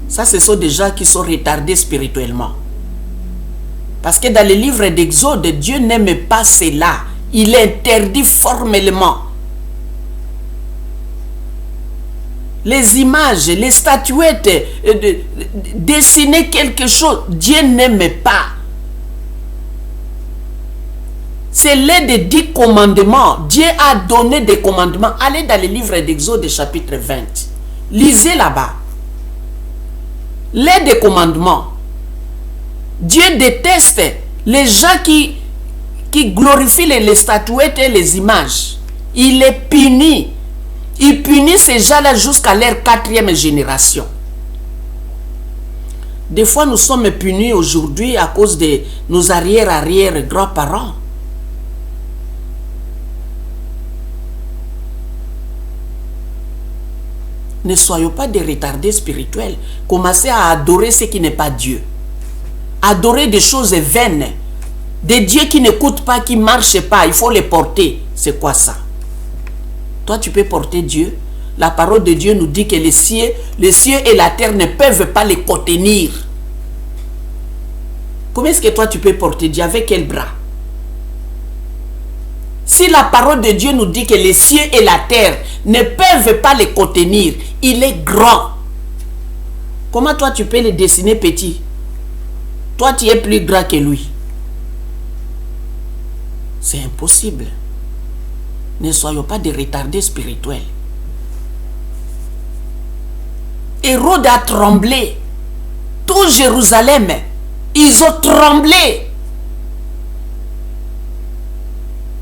Speaker 1: Ça, ce sont des gens qui sont retardés spirituellement. Parce que dans les livres d'Exode, Dieu n'aime pas cela. Il interdit formellement. Les images, les statuettes, dessiner quelque chose, Dieu n'aime pas. C'est l'un des 10 commandements. Dieu a donné des commandements. Allez dans les livres d'Exode chapitre 20. Lisez là-bas. L'un des commandements. Dieu déteste les gens qui glorifient les statuettes et les images. Il les punit. Il punit ces gens-là jusqu'à leur 4e génération. Des fois, nous sommes punis aujourd'hui à cause de nos arrière-grands-parents. Ne soyons pas des retardés spirituels. Commencez à adorer ce qui n'est pas Dieu. Adorer des choses vaines. Des dieux qui n'écoutent pas, qui ne marchent pas. Il faut les porter. C'est quoi ça? Toi, tu peux porter Dieu. La parole de Dieu nous dit que les cieux et la terre ne peuvent pas les contenir. Comment est-ce que toi, tu peux porter Dieu? Avec quel bras? Si la parole de Dieu nous dit que les cieux et la terre ne peuvent pas les contenir, il est grand. Comment toi tu peux les dessiner petit? Toi tu es plus grand que lui. C'est impossible. Ne soyons pas des retardés spirituels. Hérode a tremblé. Tout Jérusalem, ils ont tremblé.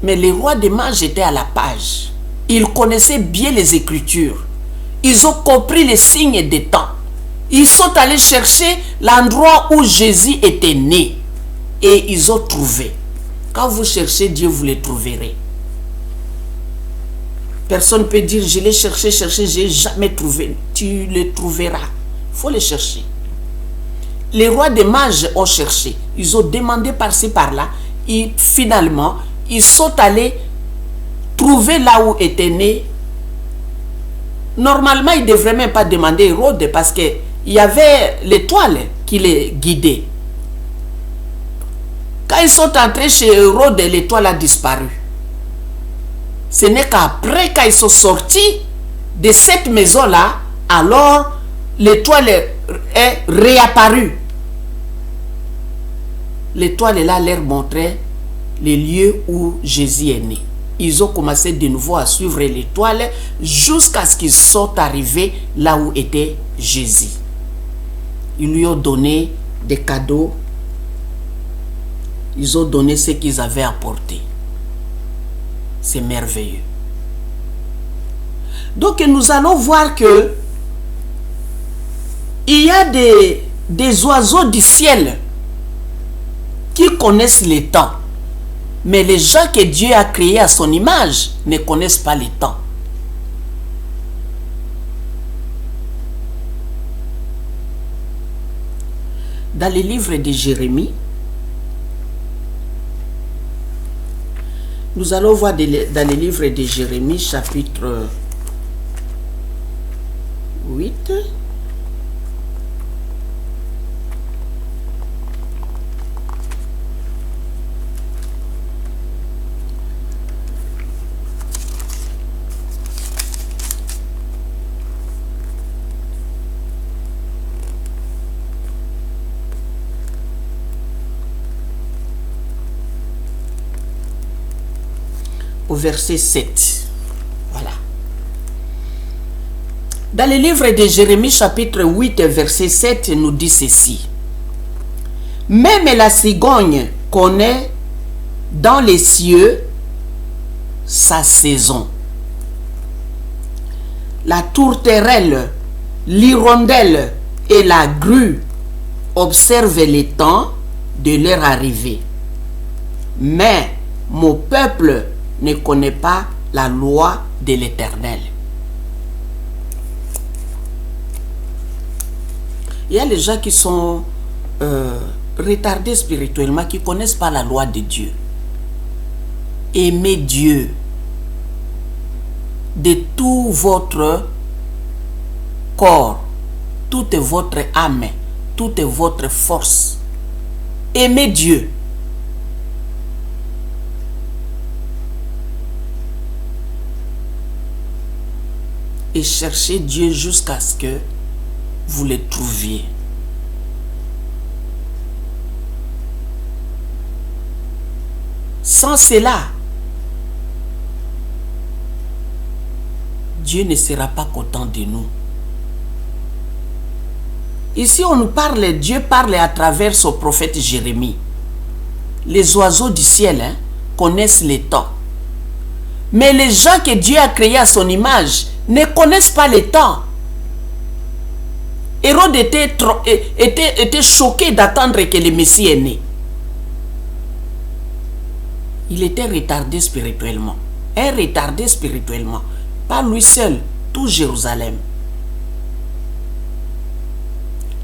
Speaker 1: Mais les rois des mages étaient à la page. Ils connaissaient bien les Écritures. Ils ont compris les signes des temps. Ils sont allés chercher l'endroit où Jésus était né. Et ils ont trouvé. Quand vous cherchez Dieu, vous le trouverez. Personne ne peut dire, je l'ai cherché, je n'ai jamais trouvé. Tu le trouveras. Il faut le chercher. Les rois des mages ont cherché. Ils ont demandé par-ci, par-là. Et finalement, ils sont allés trouver là où était né. Normalement, ils ne devraient même pas demander Hérode parce qu'il y avait l'étoile qui les guidait. Quand ils sont entrés chez Hérode, l'étoile a disparu. Ce n'est qu'après, quand ils sont sortis de cette maison-là, alors l'étoile est réapparue. L'étoile là leur montrait les lieux où Jésus est né. Ils ont commencé de nouveau à suivre l'étoile jusqu'à ce qu'ils soient arrivés là où était Jésus. Ils lui ont donné des cadeaux. Ils ont donné ce qu'ils avaient apporté. C'est merveilleux. Donc nous allons voir que il y a des oiseaux du ciel qui connaissent les temps. Mais les gens que Dieu a créés à son image ne connaissent pas les temps. Dans les livres de Jérémie, nous allons voir dans les livres de Jérémie chapitre Au verset 7. Voilà. Dans le livre de Jérémie chapitre 8 verset 7 nous dit ceci. Même la cigogne connaît dans les cieux sa saison. La tourterelle, l'hirondelle et la grue observent les temps de leur arrivée. Mais mon peuple ne connaît pas la loi de l'Éternel. Il y a les gens qui sont retardés spirituellement, qui ne connaissent pas la loi de Dieu. Aimez Dieu de tout votre corps, toute votre âme, toute votre force. Aimez Dieu. Et cherchez Dieu jusqu'à ce que vous le trouviez. Sans cela, Dieu ne sera pas content de nous. Ici, on nous parle, Dieu parle à travers son prophète Jérémie. Les oiseaux du ciel connaissent les temps. Mais les gens que Dieu a créés à son image ne connaissent pas les temps. Hérode était choqué d'attendre que le Messie est né. Il était retardé spirituellement. Un retardé spirituellement. Pas lui seul, tout Jérusalem.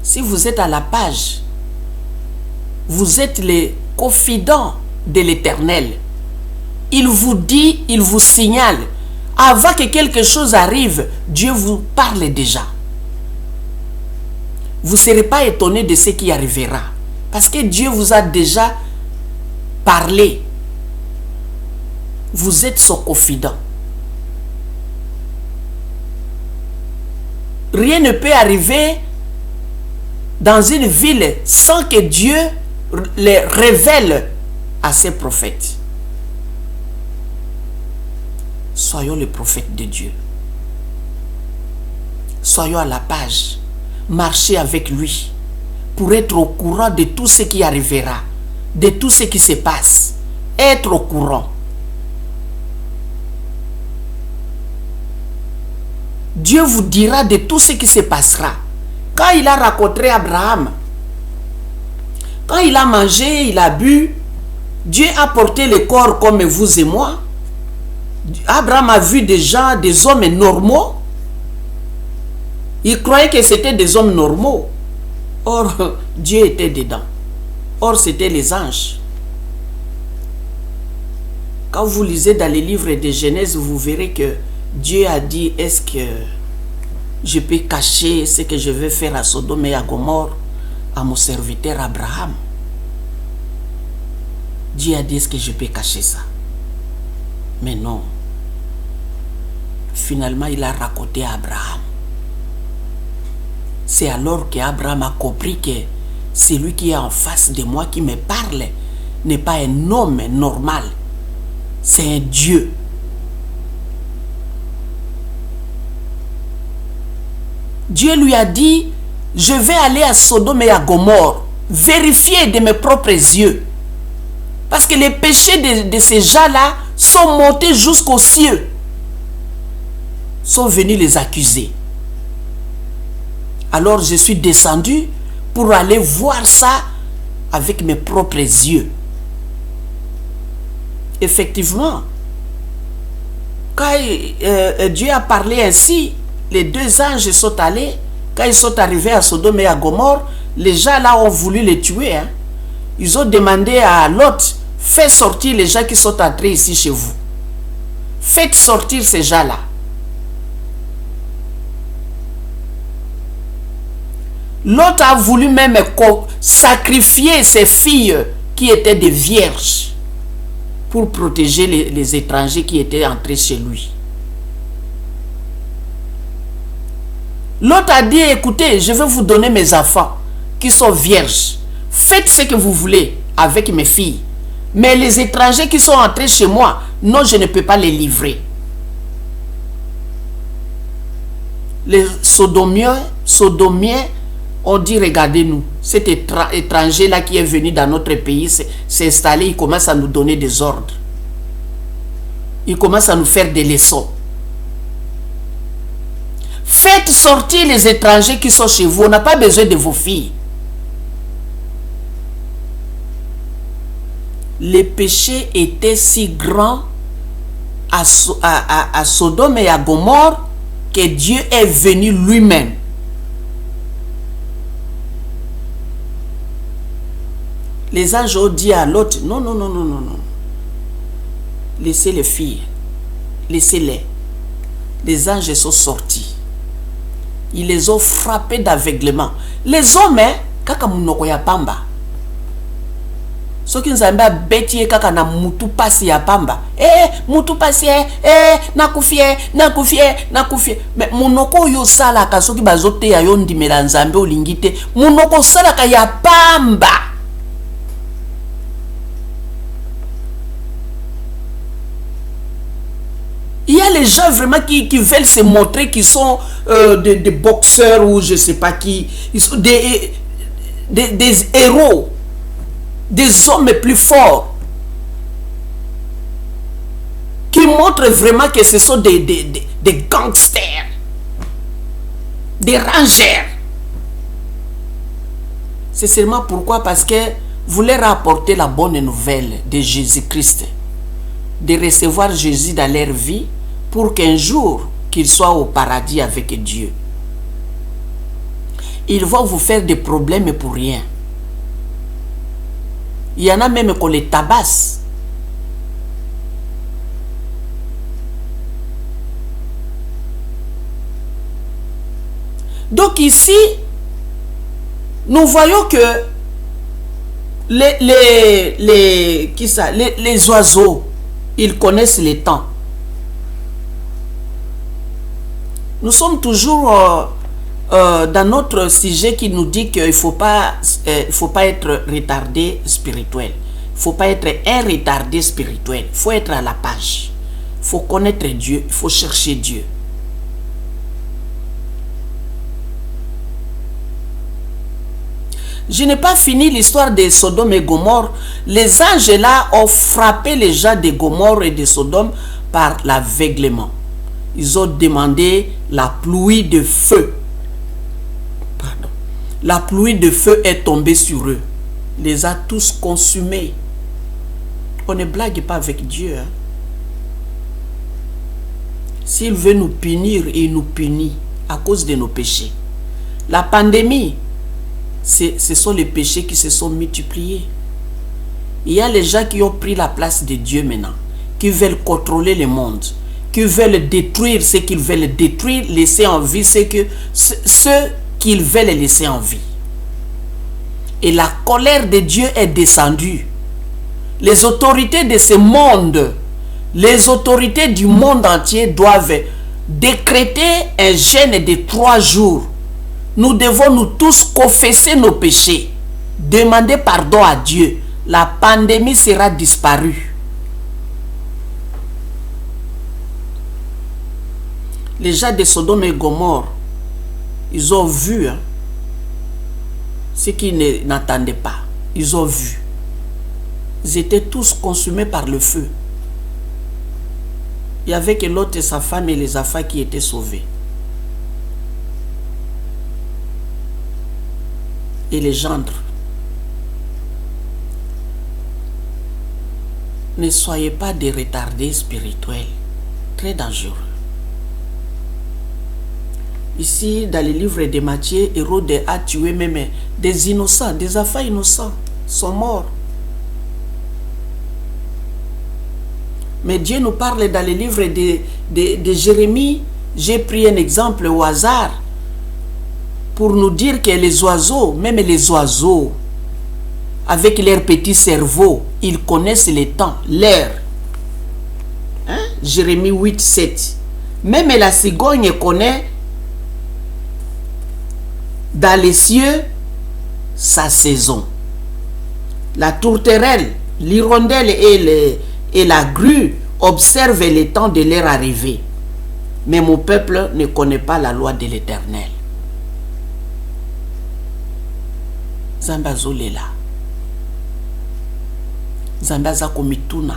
Speaker 1: Si vous êtes à la page, vous êtes les confidents de l'Éternel. Il vous dit, il vous signale. Avant que quelque chose arrive, Dieu vous parle déjà. Vous ne serez pas étonné de ce qui arrivera. Parce que Dieu vous a déjà parlé. Vous êtes son confident. Rien ne peut arriver dans une ville sans que Dieu les révèle à ses prophètes. Soyons les prophètes de Dieu. Soyons à la page. Marchez avec lui pour être au courant de tout ce qui arrivera, de tout ce qui se passe. Être au courant. Dieu vous dira de tout ce qui se passera. Quand il a rencontré Abraham, quand il a mangé, il a bu, Dieu a porté le corps comme vous et moi. Abraham a vu des gens, des hommes normaux. Il croyait que c'était des hommes normaux. Or, Dieu était dedans. Or, c'était les anges. Quand vous lisez dans les livres de Genèse, vous verrez que Dieu a dit, est-ce que je peux cacher ce que je vais faire à Sodome et à Gomorrhe à mon serviteur Abraham? Dieu a dit, est-ce que je peux cacher ça? Mais non. Finalement, il a raconté à Abraham. C'est alors qu'Abraham a compris que celui qui est en face de moi, qui me parle, n'est pas un homme normal. C'est un Dieu. Dieu lui a dit, je vais aller à Sodome et à Gomorrhe, vérifier de mes propres yeux. Parce que les péchés de ces gens-là sont montés jusqu'aux cieux. Sont venus les accuser. Alors je suis descendu pour aller voir ça avec mes propres yeux. Effectivement, quand Dieu a parlé ainsi, les deux anges sont allés. Quand ils sont arrivés à Sodome et à Gomorrhe, les gens là ont voulu les tuer. Ils ont demandé à Lot, faites sortir les gens qui sont entrés ici chez vous. Faites sortir ces gens-là. L'autre a voulu même sacrifier ses filles qui étaient des vierges pour protéger les étrangers qui étaient entrés chez lui. L'autre a dit, écoutez, je vais vous donner mes enfants qui sont vierges. Faites ce que vous voulez avec mes filles. Mais les étrangers qui sont entrés chez moi, non, je ne peux pas les livrer. Les Sodomiens ont dit, regardez-nous, cet étranger-là qui est venu dans notre pays s'est installé, il commence à nous donner des ordres. Il commence à nous faire des leçons. Faites sortir les étrangers qui sont chez vous. On n'a pas besoin de vos filles. Les péchés étaient si grands à Sodome et à Gomorrhe que Dieu est venu lui-même. Les anges ont dit à Lot, non, non, non, non, non, non. Laissez les filles. Laissez-les. Les anges sont sortis. Ils les ont frappés d'aveuglement. Les hommes, kaka munoko ya pamba. Soki nzambe beti kaka na mutu pasi ya pamba. Mutu pasi nakufie. Mais munoko yo sala ka soki bazote ya yondi mela nzambe olingite. Munoko sala ka ya pamba. Il y a les gens vraiment qui veulent se montrer qu'ils sont des boxeurs ou je ne sais pas qui. Ils sont des héros. Des hommes plus forts. Qui montrent vraiment que ce sont des gangsters. Des rangers. C'est seulement pourquoi? Parce que vous leur apportez la bonne nouvelle de Jésus-Christ. De recevoir Jésus dans leur vie. Pour qu'un jour, qu'ils soient au paradis avec Dieu. Ils vont vous faire des problèmes pour rien. Il y en a même qu'on les tabasse. Donc ici, nous voyons que les oiseaux, ils connaissent les temps. Nous sommes toujours dans notre sujet qui nous dit qu'il ne faut pas être retardé spirituel. Il ne faut pas être un retardé spirituel. Il faut être à la page. Il faut connaître Dieu. Il faut chercher Dieu. Je n'ai pas fini l'histoire de Sodome et Gomorrhe. Les anges là ont frappé les gens de Gomorrhe et de Sodome par l'aveuglement. Ils ont demandé la pluie de feu. Pardon. La pluie de feu est tombée sur eux. Les a tous consumés. On ne blague pas avec Dieu. Hein. S'il veut nous punir, il nous punit à cause de nos péchés. La pandémie, ce sont les péchés qui se sont multipliés. Il y a les gens qui ont pris la place de Dieu maintenant, qui veulent contrôler le monde, qui veulent détruire ce qu'ils veulent détruire, laisser en vie ce qu'ils veulent laisser en vie. Et la colère de Dieu est descendue. Les autorités de ce monde, les autorités du monde entier doivent décréter un jeûne de 3 jours. Nous devons nous tous confesser nos péchés, demander pardon à Dieu. La pandémie sera disparue. Les gens de Sodome et Gomorrhe, ils ont vu ce qu'ils n'attendaient pas. Ils ont vu. Ils étaient tous consumés par le feu. Il y avait que Lot et sa femme et les enfants qui étaient sauvés. Et les gendres. Ne soyez pas des retardés spirituels. Très dangereux. Ici, dans le livre de Matthieu, Hérode a tué même des innocents, des enfants innocents sont morts. Mais Dieu nous parle dans le livre de Jérémie. J'ai pris un exemple au hasard pour nous dire que les oiseaux, même les oiseaux, avec leur petit cerveau, ils connaissent les temps, l'heure. Hein? Jérémie 8, 7. Même la cigogne connaît dans les cieux sa saison. La tourterelle, l'hirondelle et la grue observent les temps de leur arrivée. Mais mon peuple ne connaît pas la loi de l'Éternel. Zambazolela. Zambaza komituna.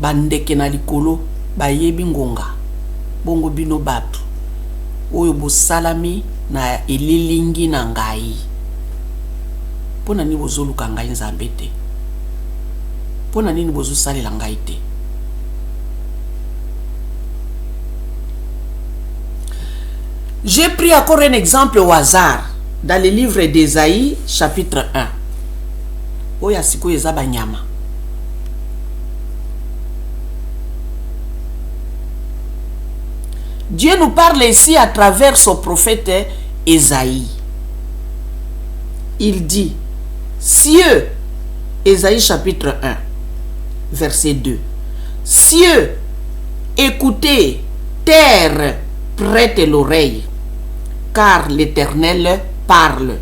Speaker 1: Bandeke na likolo bayebi ngonga. Bongo bino batu. Oyo bosalami na elilingi na ngai. Pona ni bozoluka ngai nzambe te. Pona nini bozosalela ngai te. J'ai pris encore un exemple au hasard dans le livre d'Ésaïe, chapitre 1. Oya siko eza banyama. Dieu nous parle ici à travers son prophète Ésaïe. Il dit, cieux, Ésaïe chapitre 1, verset 2. Cieux, écoutez, terre, prête l'oreille, car l'Éternel parle.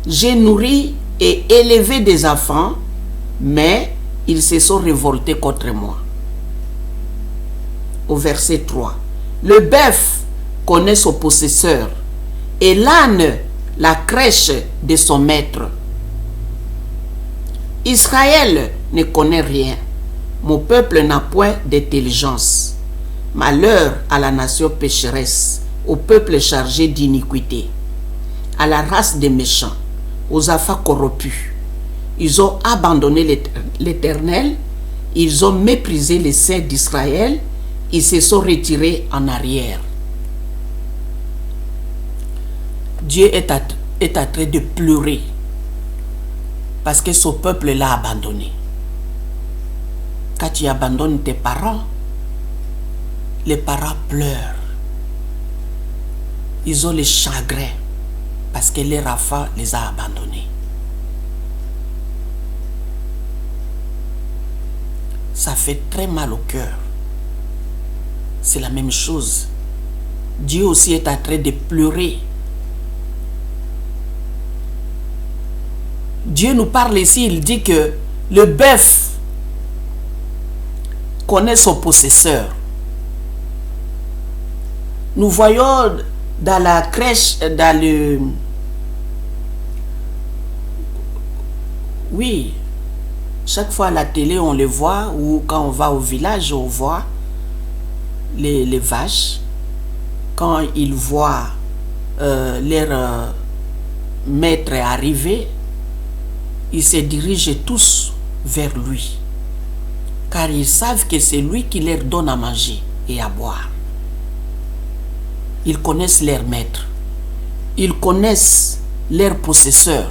Speaker 1: J'ai nourri et élevé des enfants, mais ils se sont révoltés contre moi. Au verset 3. Le bœuf connaît son possesseur, et l'âne la crèche de son maître. Israël ne connaît rien. Mon peuple n'a point d'intelligence. Malheur à la nation pécheresse, au peuple chargé d'iniquité, à la race des méchants, aux affaires corrompus. Ils ont abandonné l'Éternel, ils ont méprisé les saints d'Israël, ils se sont retirés en arrière. Dieu est en train de pleurer parce que son peuple l'a abandonné. Quand tu abandonnes tes parents, les parents pleurent. Ils ont le chagrin parce que leur enfant les a abandonnés. Ça fait très mal au cœur. C'est la même chose. Dieu aussi est en train de pleurer. Dieu nous parle ici, il dit que le bœuf connaît son possesseur. Nous voyons dans la crèche, dans le... Oui, chaque fois à la télé on le voit, ou quand on va au village on voit les vaches. Quand ils voient leur maître arriver, ils se dirigent tous vers lui, car ils savent que c'est lui qui leur donne à manger et à boire. Ils connaissent leur maître, ils connaissent leur possesseur.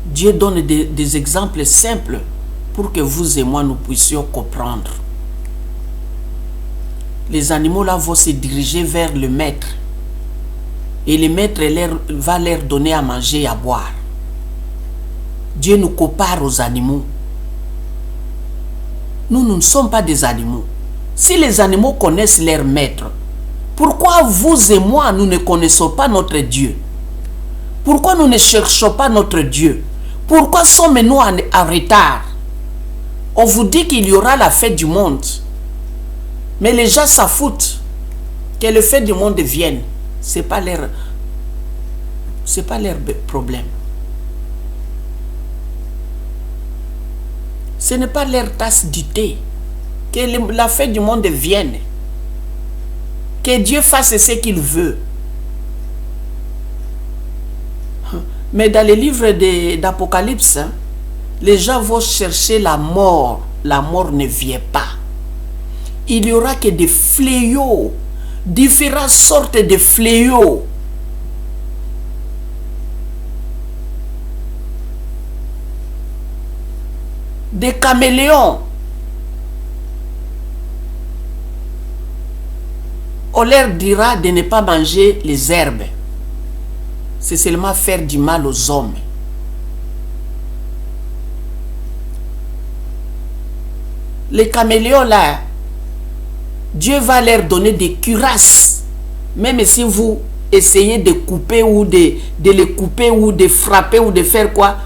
Speaker 1: Dieu donne des exemples simples pour que vous et moi nous puissions comprendre. Les animaux là vont se diriger vers le maître, et le maître va leur donner à manger et à boire. Dieu nous compare aux animaux. Nous ne sommes pas des animaux. Si les animaux connaissent leur maître, pourquoi vous et moi, nous ne connaissons pas notre Dieu? Pourquoi nous ne cherchons pas notre Dieu? Pourquoi sommes-nous en retard? On vous dit qu'il y aura la fête du monde, mais les gens s'en foutent que la fête du monde vienne. C'est pas leur problème. Ce n'est pas leur tasse du thé. Que la fête du monde vienne. Que Dieu fasse ce qu'il veut. Mais dans les livres d'Apocalypse, les gens vont chercher la mort. La mort ne vient pas. Il y aura que des fléaux, différentes sortes de fléaux. Des caméléons. On leur dira de ne pas manger les herbes. C'est seulement faire du mal aux hommes. Les caméléons là, Dieu va leur donner des cuirasses. Même si vous essayez de couper ou de les couper ou de frapper ou de faire quoi,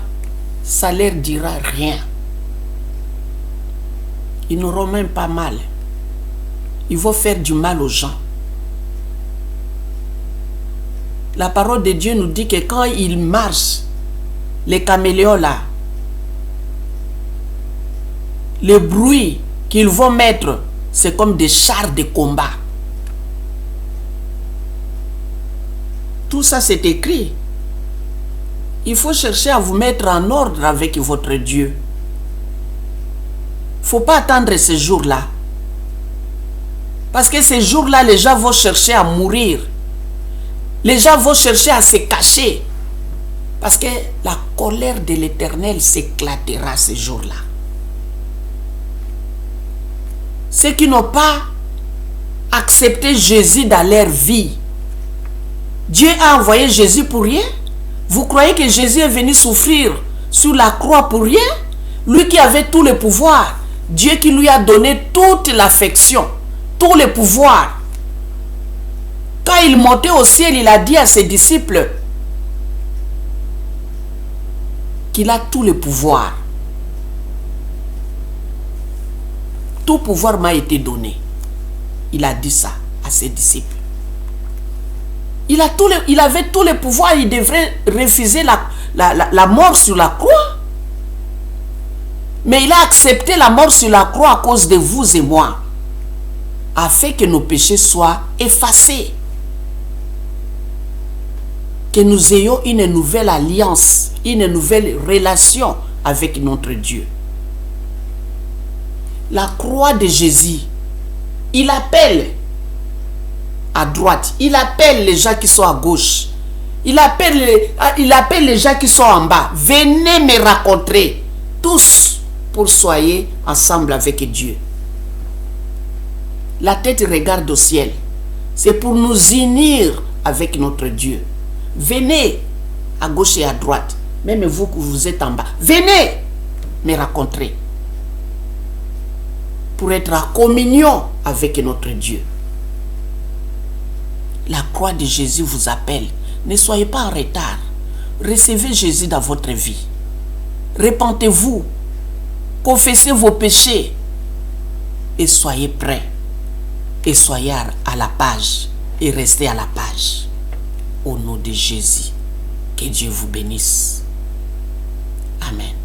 Speaker 1: ça leur dira rien. Ils n'auront même pas mal. Ils vont faire du mal aux gens. La parole de Dieu nous dit que quand ils marchent, les caméléons là, le bruit qu'ils vont mettre, c'est comme des chars de combat. Tout ça c'est écrit. Il faut chercher à vous mettre en ordre avec votre Dieu. Il ne faut pas attendre ces jours-là. Parce que ces jours-là, les gens vont chercher à mourir. Les gens vont chercher à se cacher. Parce que la colère de l'Éternel s'éclatera ces jours-là. Ceux qui n'ont pas accepté Jésus dans leur vie, Dieu a envoyé Jésus pour rien? Vous croyez que Jésus est venu souffrir sur la croix pour rien? Lui qui avait tout le pouvoir, Dieu qui lui a donné toute l'affection, tout le pouvoir. Quand il montait au ciel, il a dit à ses disciples qu'il a tout le pouvoir. Tout pouvoir m'a été donné. Il a dit ça à ses disciples. Il avait tout le pouvoir, il devrait refuser la mort sur la croix. Mais il a accepté la mort sur la croix à cause de vous et moi, afin que nos péchés soient effacés. Que nous ayons une nouvelle alliance, une nouvelle relation avec notre Dieu. La croix de Jésus, il appelle à droite, il appelle les gens qui sont à gauche, il appelle les gens qui sont en bas. Venez me rencontrer tous pour soyez ensemble avec Dieu. La tête regarde au ciel. C'est pour nous unir avec notre Dieu. Venez à gauche et à droite. Même vous que vous êtes en bas. Venez me rencontrer. Pour être en communion avec notre Dieu. La croix de Jésus vous appelle. Ne soyez pas en retard. Recevez Jésus dans votre vie. Repentez-vous. Confessez vos péchés. Et soyez prêts. Et soyez à la page. Et restez à la page. Au nom de Jésus. Que Dieu vous bénisse. Amen.